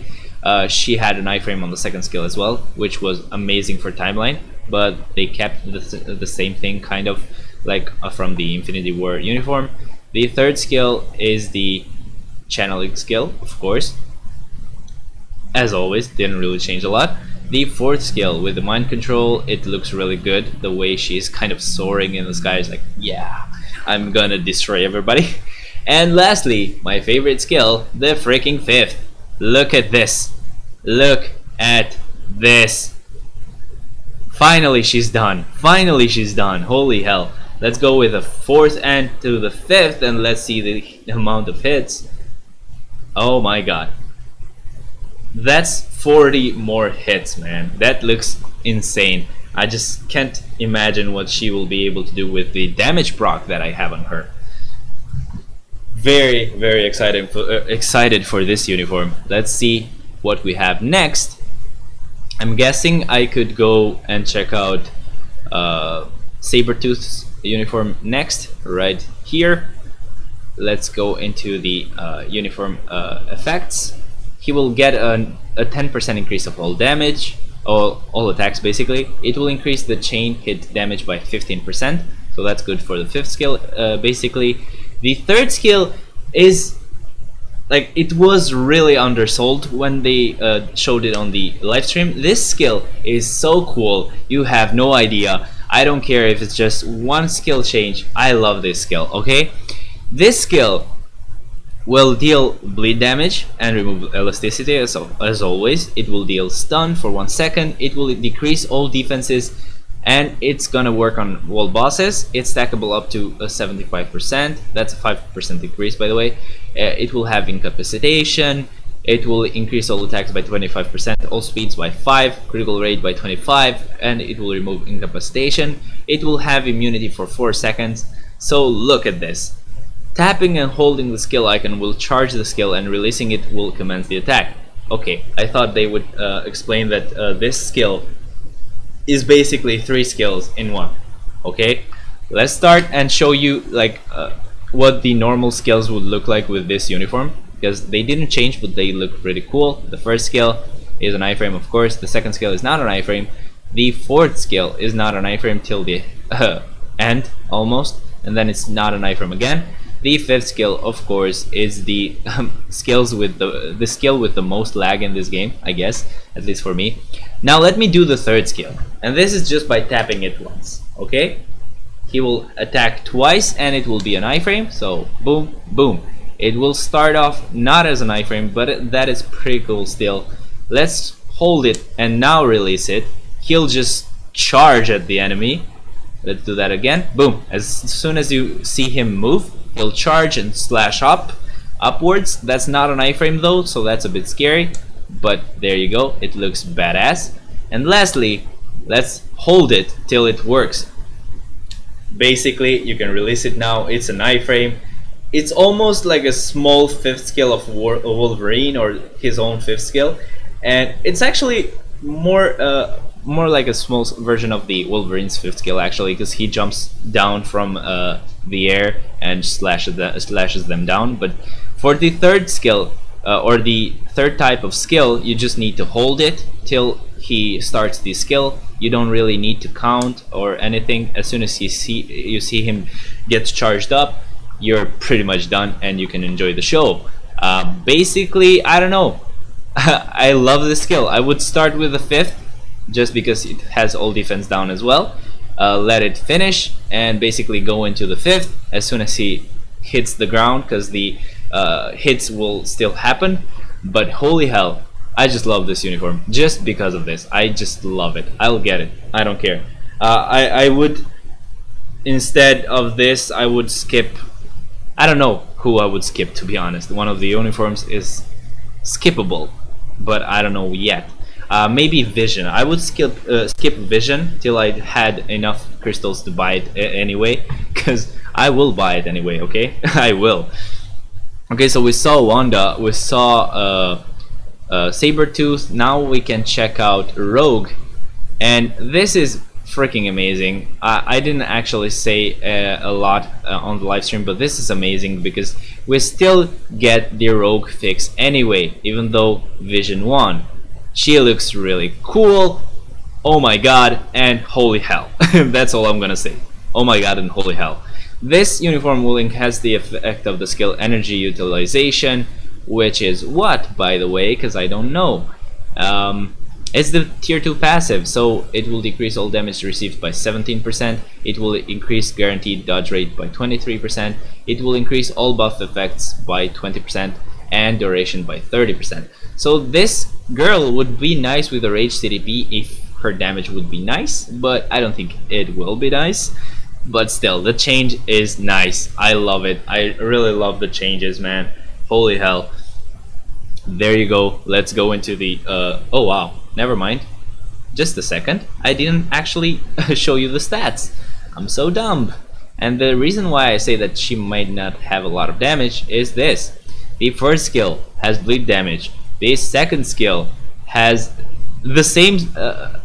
she had an iframe on the second skill as well, which was amazing for timeline, but they kept the same thing kind of like from the Infinity War uniform. The third skill is the channeling skill, of course. As always, didn't really change a lot. The fourth skill with the mind control, it looks really good. The way she's kind of soaring in the sky is like, yeah, I'm gonna destroy everybody. And lastly, my favorite skill, the freaking fifth. Look at this. Look at this. Finally she's done. Finally she's done. Holy hell. Let's go with the fourth and to the fifth, and let's see the amount of hits. Oh my god. That's 40 more hits, man. That looks insane. I just can't imagine what she will be able to do with the damage proc that I have on her. Very, very excited for this uniform. Let's see what we have next. I'm guessing I could go and check out Sabretooth's uniform next, right here. Let's go into the uniform effects. He will get a 10% increase of all damage, all attacks basically. It will increase the chain hit damage by 15%, so that's good for the fifth skill basically. The third skill is like, it was really undersold when they showed it on the live stream. This skill is so cool, you have no idea. I don't care if it's just one skill change, I love this skill, okay? This skill will deal bleed damage and remove elasticity as always. It will deal stun for 1 second, it will decrease all defenses, and it's gonna work on wall bosses. It's stackable up to 75%. That's a 5% decrease, by the way. It will have incapacitation. It will increase all attacks by 25%, all speeds by 5, critical rate by 25, and it will remove incapacitation. It will have immunity for 4 seconds. So look at this. Tapping and holding the skill icon will charge the skill, and releasing it will commence the attack. Okay, I thought they would explain that this skill is basically 3 skills in one. Okay, let's start and show you like what the normal skills would look like with this uniform, because they didn't change, but they look pretty cool. The first skill is an iframe, of course. The second skill is not an iframe. The fourth skill is not an iframe till the end almost, and then it's not an iframe again. The fifth skill, of course, is the skills with the skill with the most lag in this game, I guess, at least for me. Now let me do the third skill, and this is just by tapping it once. Okay, he will attack twice, and it will be an iframe. So boom, boom. It will start off not as an iframe, but that is pretty cool still. Let's hold it and now release it. He'll just charge at the enemy. Let's do that again. Boom. As soon as you see him move, he'll charge and slash upwards. That's not an iframe though, so that's a bit scary, but there you go, it looks badass. And lastly, let's hold it till it works. Basically, you can release it now. It's an iframe. It's almost like a small fifth skill of Wolverine, or his own fifth skill, and it's actually more like a small version of the Wolverine's fifth skill actually, because he jumps down from the air and slashes them down. But for the third skill, or the third type of skill, you just need to hold it till he starts the skill. You don't really need to count or anything. As soon as you see him get charged up, you're pretty much done and you can enjoy the show. Basically, I don't know. I love this skill. I would start with the fifth just because it has all defense down as well. Let it finish and basically go into the fifth as soon as he hits the ground, because the hits will still happen. But holy hell, I just love this uniform just because of this. I just love it. I'll get it. I don't care. I would, instead of this, I would skip. I don't know who I would skip, to be honest. One of the uniforms is skippable, but I don't know yet. Maybe Vision. I would skip Vision till I had enough crystals to buy it anyway, because I will buy it anyway, okay? I will. Okay, so we saw Wanda, we saw Sabretooth. Now we can check out Rogue, and this is freaking amazing. I didn't actually say a lot on the live stream, but this is amazing because we still get the Rogue fix anyway, even though Vision won. She looks really cool. Oh my god, and holy hell. That's all I'm gonna say. Oh my god and holy hell. This uniform will has the effect of the skill energy utilization, which is what, by the way, because I don't know. It's the tier 2 passive, so it will decrease all damage received by 17%, it will increase guaranteed dodge rate by 23%, it will increase all buff effects by 20%, and duration by 30%. So this girl would be nice with a rage CDP if her damage would be nice, but I don't think it will be nice. But still, the change is nice. I love it. I really love the changes, man. Holy hell. There you go. Let's go into the oh wow, never mind, just a second, I didn't actually show you the stats. I'm so dumb. And the reason why I say that she might not have a lot of damage is this: the first skill has bleed damage, the second skill has the same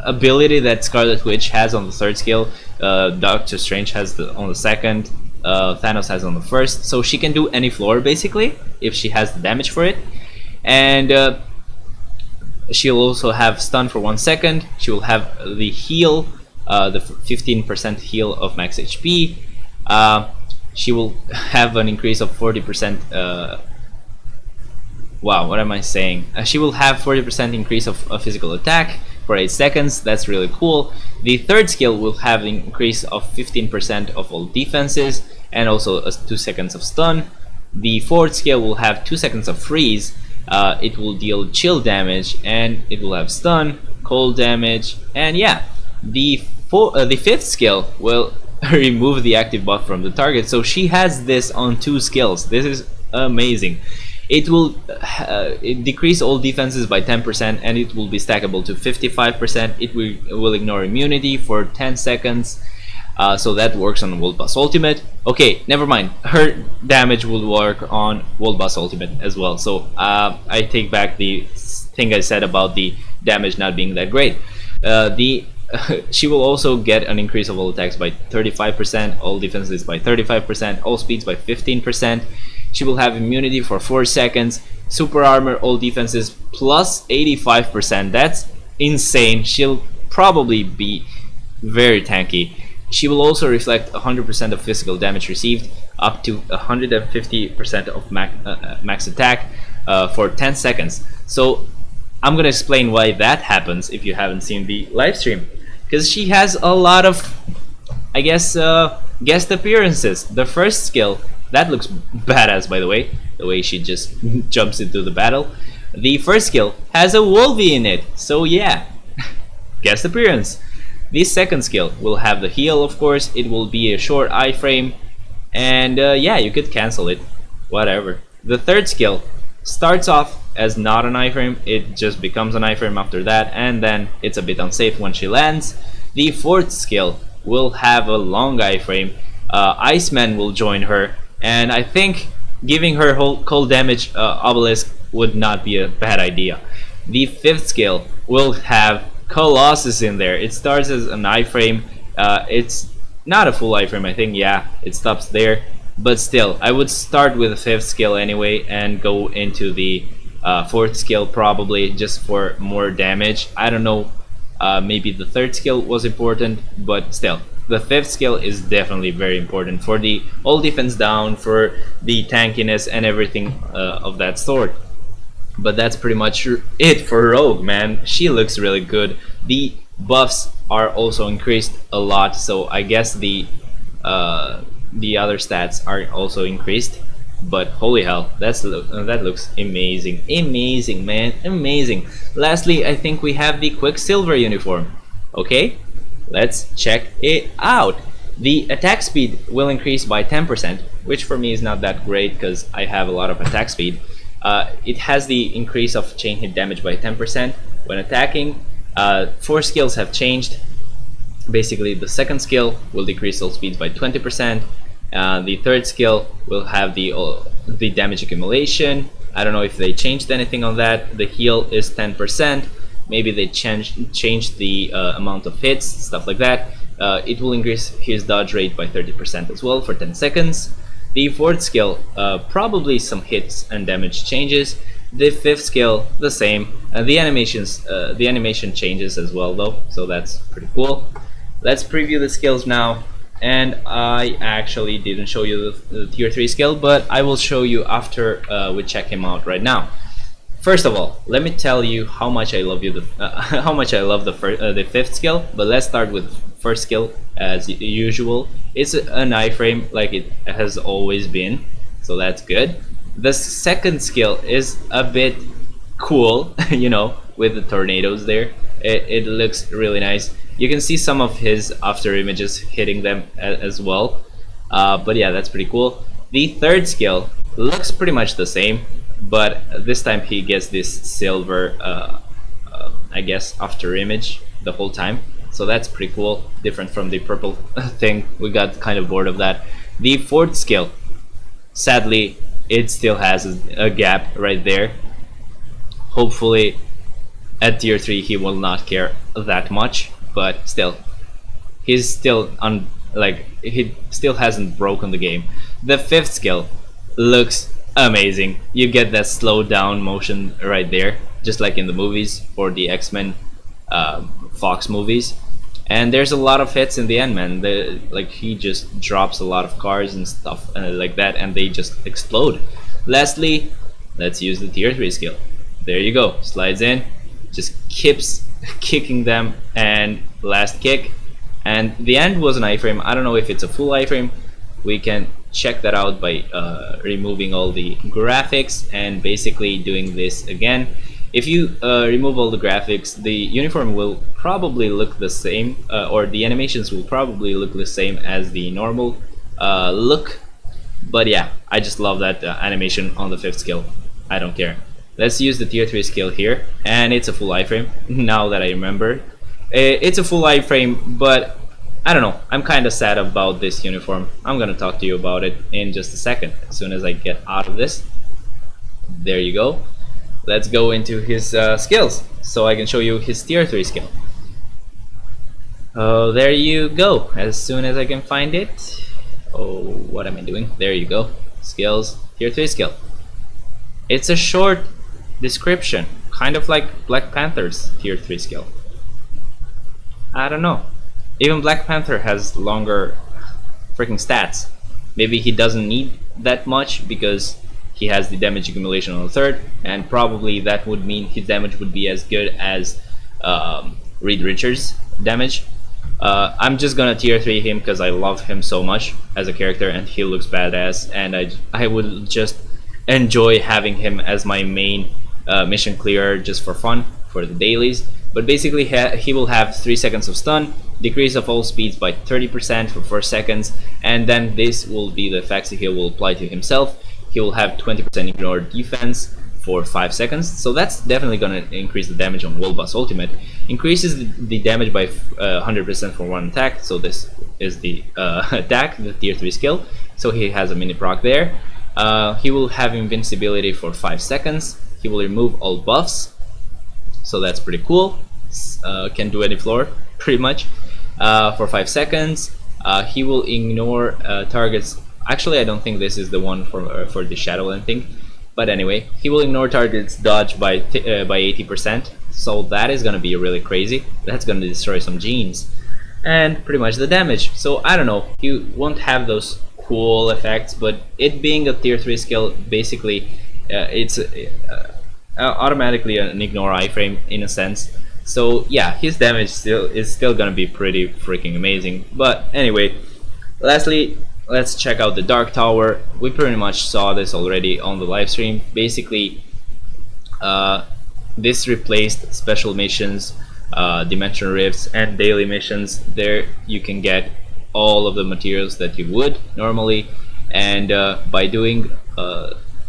ability that Scarlet Witch has on the third skill, Doctor Strange has on the second, Thanos has on the first, so she can do any floor basically if she has the damage for it. And she'll also have stun for 1 second. She will have the heal, the 15% heal of max HP. She will have an increase of 40%. Wow, what am I saying? She will have 40% increase of physical attack for 8 seconds. That's really cool. The third skill will have an increase of 15% of all defenses and also 2 seconds of stun. The fourth skill will have 2 seconds of freeze. It will deal chill damage, and it will have stun, cold damage, and yeah, the fifth skill will remove the active buff from the target. So she has this on 2 skills. This is amazing. It will decrease all defenses by 10%, and it will be stackable to 55%. It will ignore immunity for 10 seconds. So that works on World Boss Ultimate. Okay, never mind. Her damage will work on World Boss Ultimate as well. So I take back the thing I said about the damage not being that great. She will also get an increase of all attacks by 35%, all defenses by 35%, all speeds by 15%. She will have immunity for 4 seconds, super armor, all defenses plus 85%. That's insane. She'll probably be very tanky. She will also reflect 100% of physical damage received, up to 150% of max attack for 10 seconds. So I'm gonna explain why that happens if you haven't seen the live stream. Because she has a lot of, I guess, guest appearances. The first skill, that looks badass by the way she just jumps into the battle. The first skill has a Wolvie in it, so yeah, guest appearance. The second skill will have the heal, of course. It will be a short iframe, and yeah, you could cancel it, whatever. The third skill starts off as not an iframe, it just becomes an iframe after that, and then it's a bit unsafe when she lands. The fourth skill will have a long iframe. Iceman will join her, and I think giving her whole cold damage obelisk would not be a bad idea. The fifth skill will have Colossus in there. It starts as an iframe. It's not a full iframe, I think. Yeah, it stops there, but still, I would start with the fifth skill anyway and go into the fourth skill probably just for more damage. I don't know, maybe the third skill was important, but still, the fifth skill is definitely very important for the all defense down, for the tankiness and everything of that sort. But that's pretty much it for Rogue, man. She looks really good. The buffs are also increased a lot, so I guess the other stats are also increased. But holy hell, that looks amazing. Amazing, man, amazing. Lastly, I think we have the Quicksilver uniform. Okay, let's check it out. The attack speed will increase by 10%, which for me is not that great because I have a lot of attack speed. It has the increase of chain hit damage by 10% when attacking. 4 skills have changed. Basically, the second skill will decrease all speeds by 20%. The third skill will have the damage accumulation. I don't know if they changed anything on that. The heal is 10%. Maybe they changed the amount of hits, stuff like that. It will increase his dodge rate by 30% as well for 10 seconds. The fourth skill, probably some hits and damage changes. The fifth skill, the same. The animation changes as well though, so that's pretty cool. Let's preview the skills now. And I actually didn't show you the tier 3 skill, but I will show you after we check him out right now. First of all, let me tell you how much I love how much I love the fifth skill. But let's start with first skill as usual. It's an iframe like it has always been, so that's good. The second skill is a bit cool, you know, with the tornadoes there. It looks really nice. You can see some of his after images hitting them as well. But yeah, that's pretty cool. The third skill looks pretty much the same, but this time he gets this silver, I guess, after image the whole time. So that's pretty cool, different from the purple thing. We got kind of bored of that. The fourth skill, sadly, it still has a gap right there. Hopefully at tier 3 he will not care that much, but still, he's still he still hasn't broken the game. The fifth skill looks amazing. You get that slow down motion right there, just like in the movies for the X-Men Fox movies. And there's a lot of hits in the end, man. Like he just drops a lot of cars and stuff like that, and they just explode. Lastly, let's use the tier 3 skill. There you go, slides in, just keeps kicking them, and last kick. And the end was an iframe. I don't know if it's a full iframe. We can check that out by removing all the graphics and basically doing this again. If you remove all the graphics, the uniform will probably look the same, or the animations will probably look the same as the normal look. But yeah, I just love that animation on the fifth skill. I don't care. Let's use the tier 3 skill here, and it's a full iframe, now that I remember. It's a full iframe, but I don't know, I'm kinda sad about this uniform. I'm gonna talk to you about it in just a second, as soon as I get out of this. There you go. Let's go into his skills, so I can show you his tier 3 skill. Oh, there you go, as soon as I can find it. Oh, what am I doing? There you go, skills, tier 3 skill. It's a short description, kind of like Black Panther's tier 3 skill. I don't know. Even Black Panther has longer freaking stats. Maybe he doesn't need that much because he has the damage accumulation on the third, and probably that would mean his damage would be as good as Reed Richards' damage. I'm just gonna tier 3 him because I love him so much as a character, and he looks badass, and I would just enjoy having him as my main mission clearer just for fun for the dailies. But basically he will have 3 seconds of stun, decrease of all speeds by 30% for 4 seconds, and then this will be the effects that he will apply to himself. He will have 20% ignore defense for 5 seconds, so that's definitely going to increase the damage on World Boss Ultimate. Increases the damage by 100% for one attack, so this is the attack, the tier 3 skill, so he has a mini proc there. He will have invincibility for 5 seconds. He will remove all buffs, so that's pretty cool. Can do any floor pretty much for 5 seconds. He will ignore targets. Actually, I don't think this is the one for the Shadowland thing, but anyway, he will ignore targets dodge by 80%, so that is gonna be really crazy. That's gonna destroy some genes, and pretty much the damage. So I don't know, he won't have those cool effects, but it being a tier 3 skill, basically it's automatically an ignore iframe in a sense. So yeah, his damage is still gonna be pretty freaking amazing. But anyway, lastly, let's check out the Dark Tower. We pretty much saw this already on the live stream. Basically, this replaced special missions, dimension rifts, and daily missions. There you can get all of the materials that you would normally, and by doing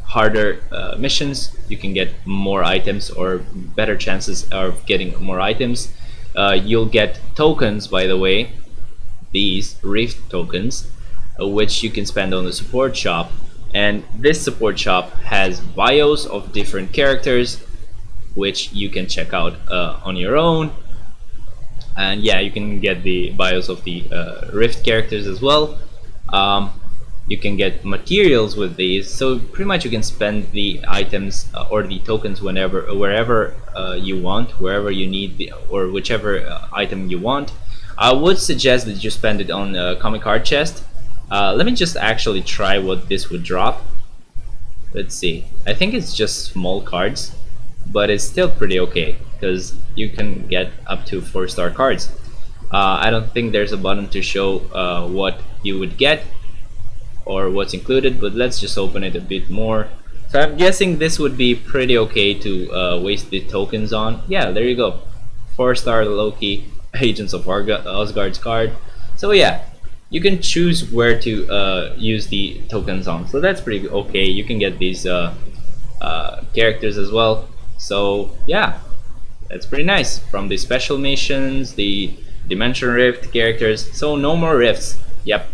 harder missions, you can get more items or better chances of getting more items. You'll get tokens, by the way, these rift tokens. which you can spend on the support shop. And this support shop has bios of different characters, which you can check out on your own. And yeah, you can get the bios of the Rift characters as well. You can get materials with these, so pretty much you can spend the items or the tokens wherever you want, wherever you need or whichever item you want. I would suggest that you spend it on comic card chest. Let me just actually try what this would drop. Let's see. I think it's just small cards, but it's still pretty okay because you can get up to 4-star cards. I don't think there's a button to show what you would get or what's included, but let's just open it a bit more. So I'm guessing this would be pretty okay to waste the tokens on. Yeah, there you go. 4-star Loki, Agents of Asgard's card. So yeah, you can choose where to use the tokens on. So that's pretty okay. You can get these characters as well. So yeah, that's pretty nice. From the special missions, the Dimension Rift characters. So no more rifts. Yep.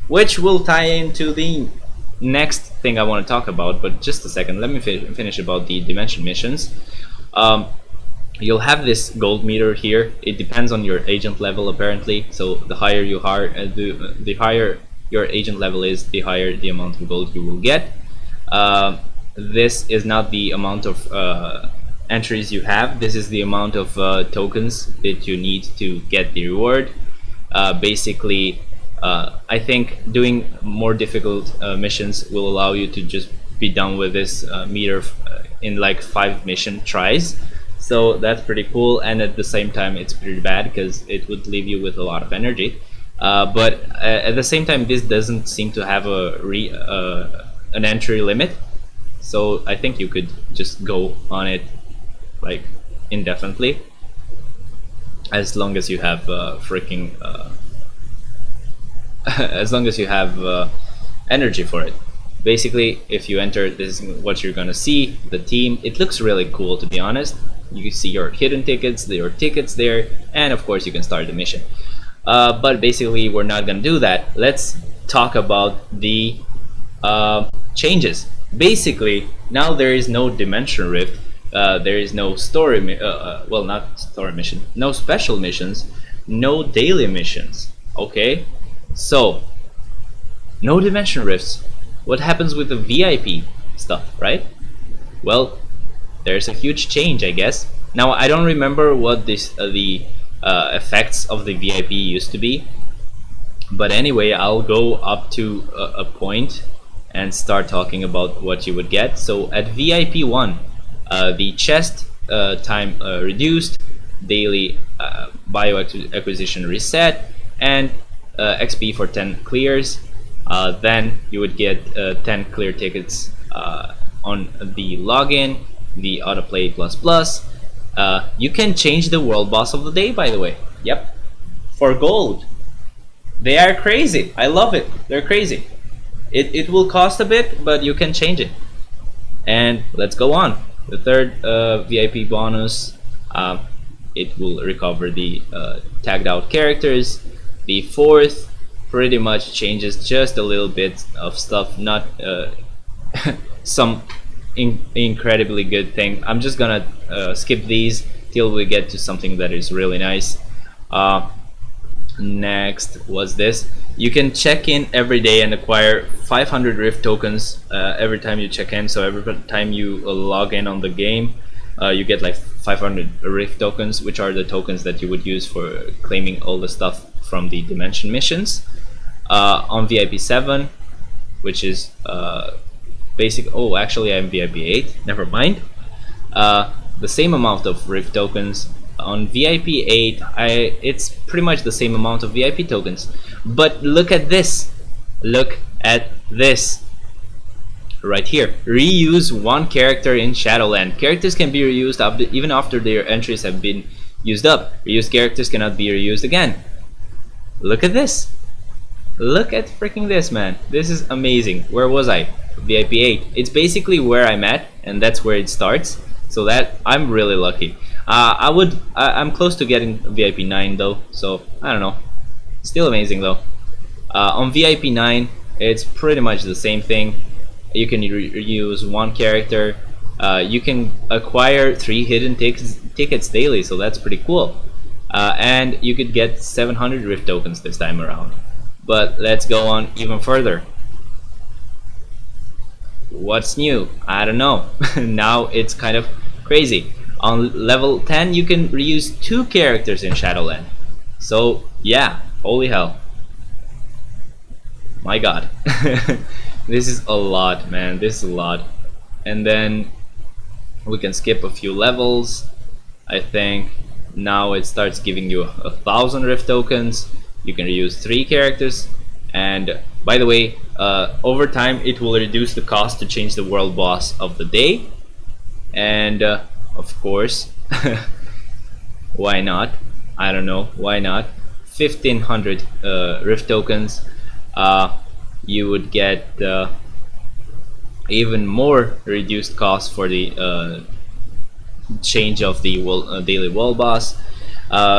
Which will tie into the next thing I want to talk about, but just a second, let me finish about the dimension missions. You'll have this gold meter here. It depends on your agent level apparently, so the higher you are, the higher your agent level is, the higher the amount of gold you will get. This is not the amount of entries you have, this is the amount of tokens that you need to get the reward. Basically, I think doing more difficult missions will allow you to just be done with this meter in like 5 mission tries. So that's pretty cool, and at the same time it's pretty bad because it would leave you with a lot of energy. But at the same time, this doesn't seem to have an entry limit. So I think you could just go on it like indefinitely, as long as you have freaking as long as you have energy for it. Basically, if you enter, this is what you're gonna see, the team. It looks really cool, to be honest. You see your hidden tickets, your tickets there, and of course you can start the mission. But basically, we're not gonna do that. Let's talk about the changes. Basically, now there is no Dimension Rift. There is no story, well, not story mission, no special missions, no daily missions. Okay, so no Dimension Rifts. What happens with the VIP stuff, right? Well, there's a huge change, I guess. Now, I don't remember what the effects of the VIP used to be, but anyway, I'll go up to a point and start talking about what you would get. So at VIP 1, the chest time reduced, daily bio acquisition reset, and XP for 10 clears. Then you would get 10 clear tickets on the login, the autoplay plus. You can change the world boss of the day, by the way. Yep, for gold. They are crazy. I love it. They're crazy. It will cost a bit, but you can change it. And let's go on. The third VIP bonus, it will recover the tagged out characters. The fourth pretty much changes just a little bit of stuff, not some incredibly good thing. I'm just gonna skip these till we get to something that is really nice. Next was this. You can check in every day and acquire 500 Rift tokens every time you check in. So every time you log in on the game, you get like 500 Rift tokens, which are the tokens that you would use for claiming all the stuff from the Dimension missions. On VIP 7, which is basic. Oh, actually, I'm VIP 8. Never mind. The same amount of Rift tokens. On VIP 8, it's pretty much the same amount of VIP tokens. But look at this. Look at this. Right here. Reuse one character in Shadowland. Characters can be reused even after their entries have been used up. Reused characters cannot be reused again. Look at this. Look at freaking this, man. This is amazing. Where was I? VIP 8. It's basically where I'm at, and that's where it starts. So that I'm really lucky. I'm close to getting VIP 9 though, so I don't know. Still amazing though. On VIP 9, it's pretty much the same thing. You can use one character. You can acquire 3 hidden tickets daily, so that's pretty cool. And you could get 700 Rift tokens this time around. But let's go on even further. What's new? I don't know. Now it's kind of crazy. On level 10, you can reuse 2 characters in Shadowland. So yeah, holy hell. My god. This is a lot, man. This is a lot. And then we can skip a few levels. I think now it starts giving you 1,000 Rift tokens. You can reuse 3 characters. And by the way, over time it will reduce the cost to change the world boss of the day. And of course, why not? I don't know, why not? 1,500 Rift tokens. You would get even more reduced cost for the change of the daily world boss.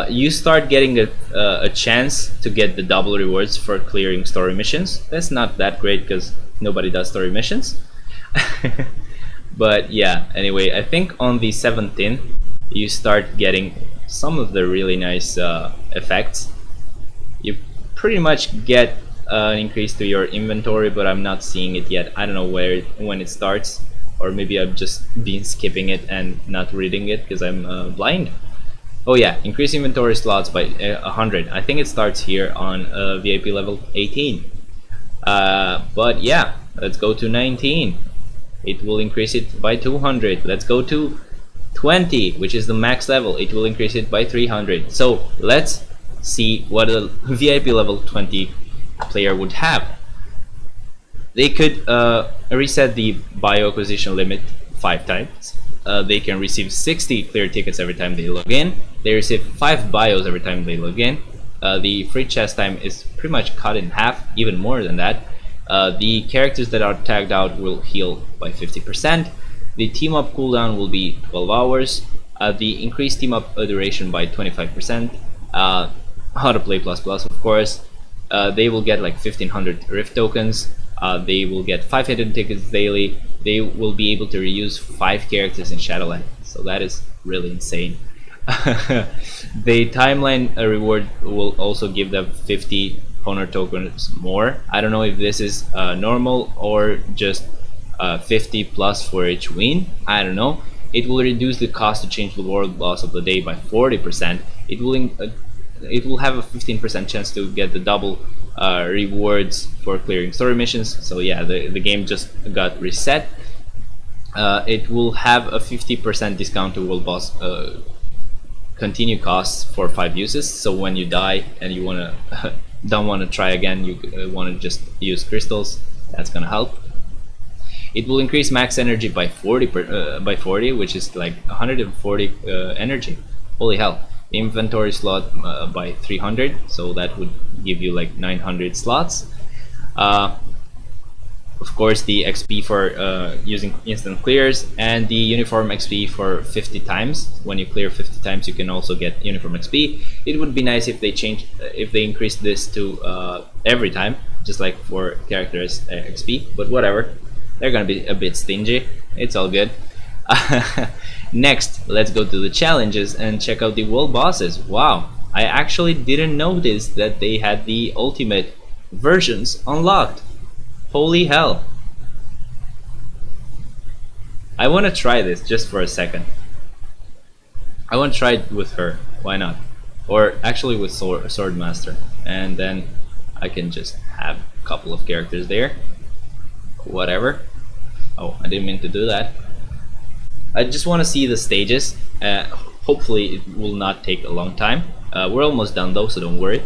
You start getting a chance to get the double rewards for clearing story missions. That's not that great because nobody does story missions. But yeah, anyway, I think on the 17th you start getting some of the really nice effects. You pretty much get an increase to your inventory, but I'm not seeing it yet. I don't know when it starts, or maybe I've just been skipping it and not reading it because I'm blind. Oh yeah, increase inventory slots by 100. I think it starts here on VIP level 18. But yeah, let's go to 19. It will increase it by 200. Let's go to 20, which is the max level. It will increase it by 300. So let's see what a VIP level 20 player would have. They could reset the bio acquisition limit 5 times. They can receive 60 clear tickets every time they log in. They receive 5 bios every time they log in. The free chest time is pretty much cut in half, even more than that. The characters that are tagged out will heal by 50%. The team up cooldown will be 12 hours. The increased team up duration by 25%. How to play plus plus, of course. They will get like 1,500 Rift tokens. They will get 5 hidden tickets daily. They will be able to reuse 5 characters in Shadowland. So that is really insane. The timeline reward will also give them 50 honor tokens more. I don't know if this is normal or just 50 plus for each win. I don't know. It will reduce the cost to change the world boss of the day by 40%. It will have a 15% chance to get the double rewards for clearing story missions. So yeah, the game just got reset. It will have a 50% discount to world boss continue costs for 5 uses. So when you die and you don't want to try again, you want to just use crystals, that's gonna help. It will increase max energy by 40, which is like 140 energy. Holy hell. Inventory slot by 300, so that would give you like 900 slots. Of course, the XP for using instant clears, and the uniform XP for 50 times. When you clear 50 times, you can also get uniform XP. It would be nice if they increased this to every time, just like for characters XP. But whatever, they're gonna be a bit stingy. It's all good. Next, let's go to the challenges and check out the world bosses. Wow, I actually didn't notice that they had the ultimate versions unlocked. Holy hell. I want to try this just for a second. I want to try it with her. Why not? Or actually with Swordmaster. And then I can just have a couple of characters there. Whatever. Oh, I didn't mean to do that. I just want to see the stages. Hopefully it will not take a long time. We're almost done though, so don't worry.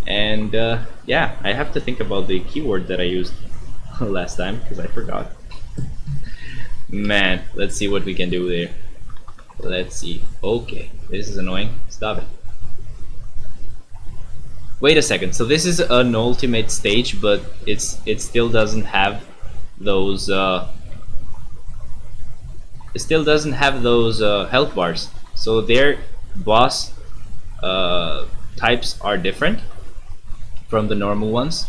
And yeah, I have to think about the keyword that I used last time because I forgot. Man, let's see what we can do there. Let's see. Okay, this is annoying. Stop it. Wait a second. So this is an ultimate stage, but it still doesn't have those. It still doesn't have those health bars. So their boss types are different from the normal ones.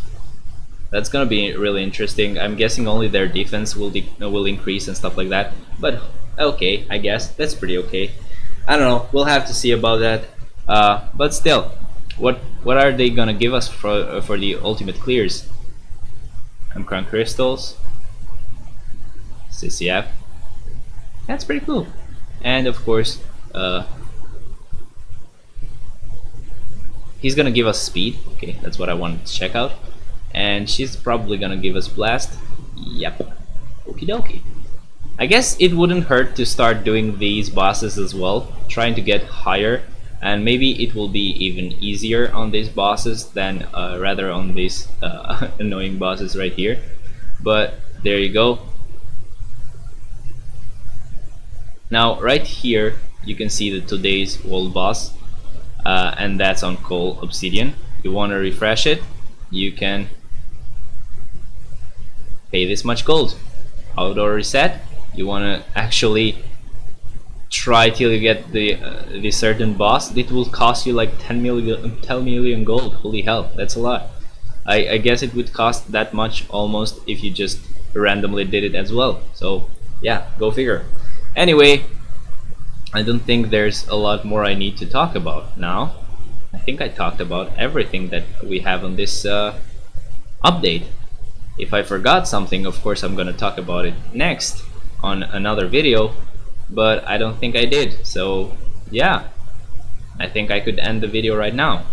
That's gonna be really interesting. I'm guessing only their defense will increase and stuff like that. But okay, I guess that's pretty okay. I don't know. We'll have to see about that. But still, what are they gonna give us for the ultimate clears? Crown crystals, CCF. That's pretty cool. And of course, he's gonna give us speed. Okay, that's what I wanted to check out. And she's probably gonna give us blast. Yep. Okie dokie. I guess it wouldn't hurt to start doing these bosses as well, trying to get higher, and maybe it will be even easier on these bosses than rather on these annoying bosses right here. But there you go. Now right here you can see the today's world boss, and that's on Coal Obsidian. You want to refresh it, you can pay this much gold. Auto reset. You want to actually try till you get the certain boss. It will cost you like 10 million gold. Holy hell, that's a lot. I guess it would cost that much almost if you just randomly did it as well. So yeah, go figure. Anyway, I don't think there's a lot more I need to talk about now. I think I talked about everything that we have on this update. If I forgot something, of course I'm gonna talk about it next on another video, but I don't think I did. So yeah, I think I could end the video right now.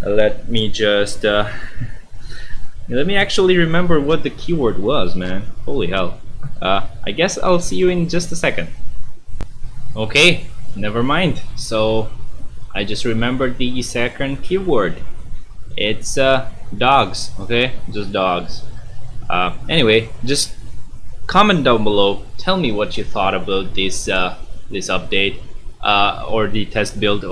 Let me just let me actually remember what the keyword was, man. Holy hell. I guess I'll see you in just a second. Okay, never mind. So I just remembered the second keyword. It's dogs. Okay, just dogs. Anyway, just comment down below. Tell me what you thought about this this update, or the test build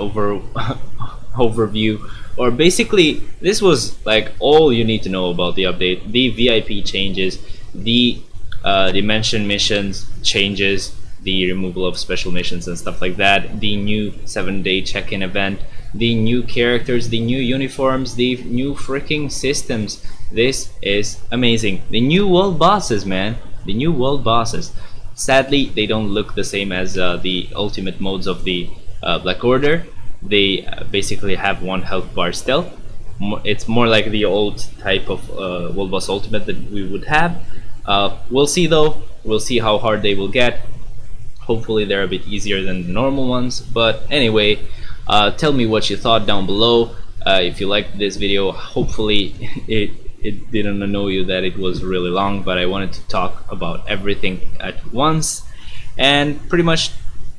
overview, or basically this was like all you need to know about the update. The VIP changes, the dimension missions changes, the removal of special missions and stuff like that, the new 7-day check-in event, the new characters, the new uniforms, the new freaking systems. This is amazing. The new world bosses, man. The new world bosses. Sadly, they don't look the same as the ultimate modes of the Black Order. They basically have one health bar still. It's more like the old type of world boss ultimate that we would have. We'll see though. We'll see how hard they will get. Hopefully they're a bit easier than the normal ones. But anyway, tell me what you thought down below. If you liked this video, hopefully it didn't annoy you that it was really long, but I wanted to talk about everything at once. And pretty much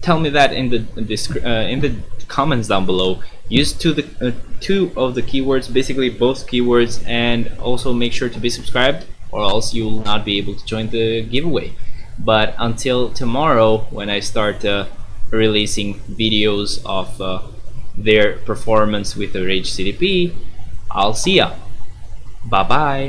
tell me that in the comments down below. Use two of the keywords, basically both keywords, and also make sure to be subscribed, or else you will not be able to join the giveaway. But until tomorrow, when I start releasing videos of their performance with the Rage CDP, I'll see ya. Bye bye.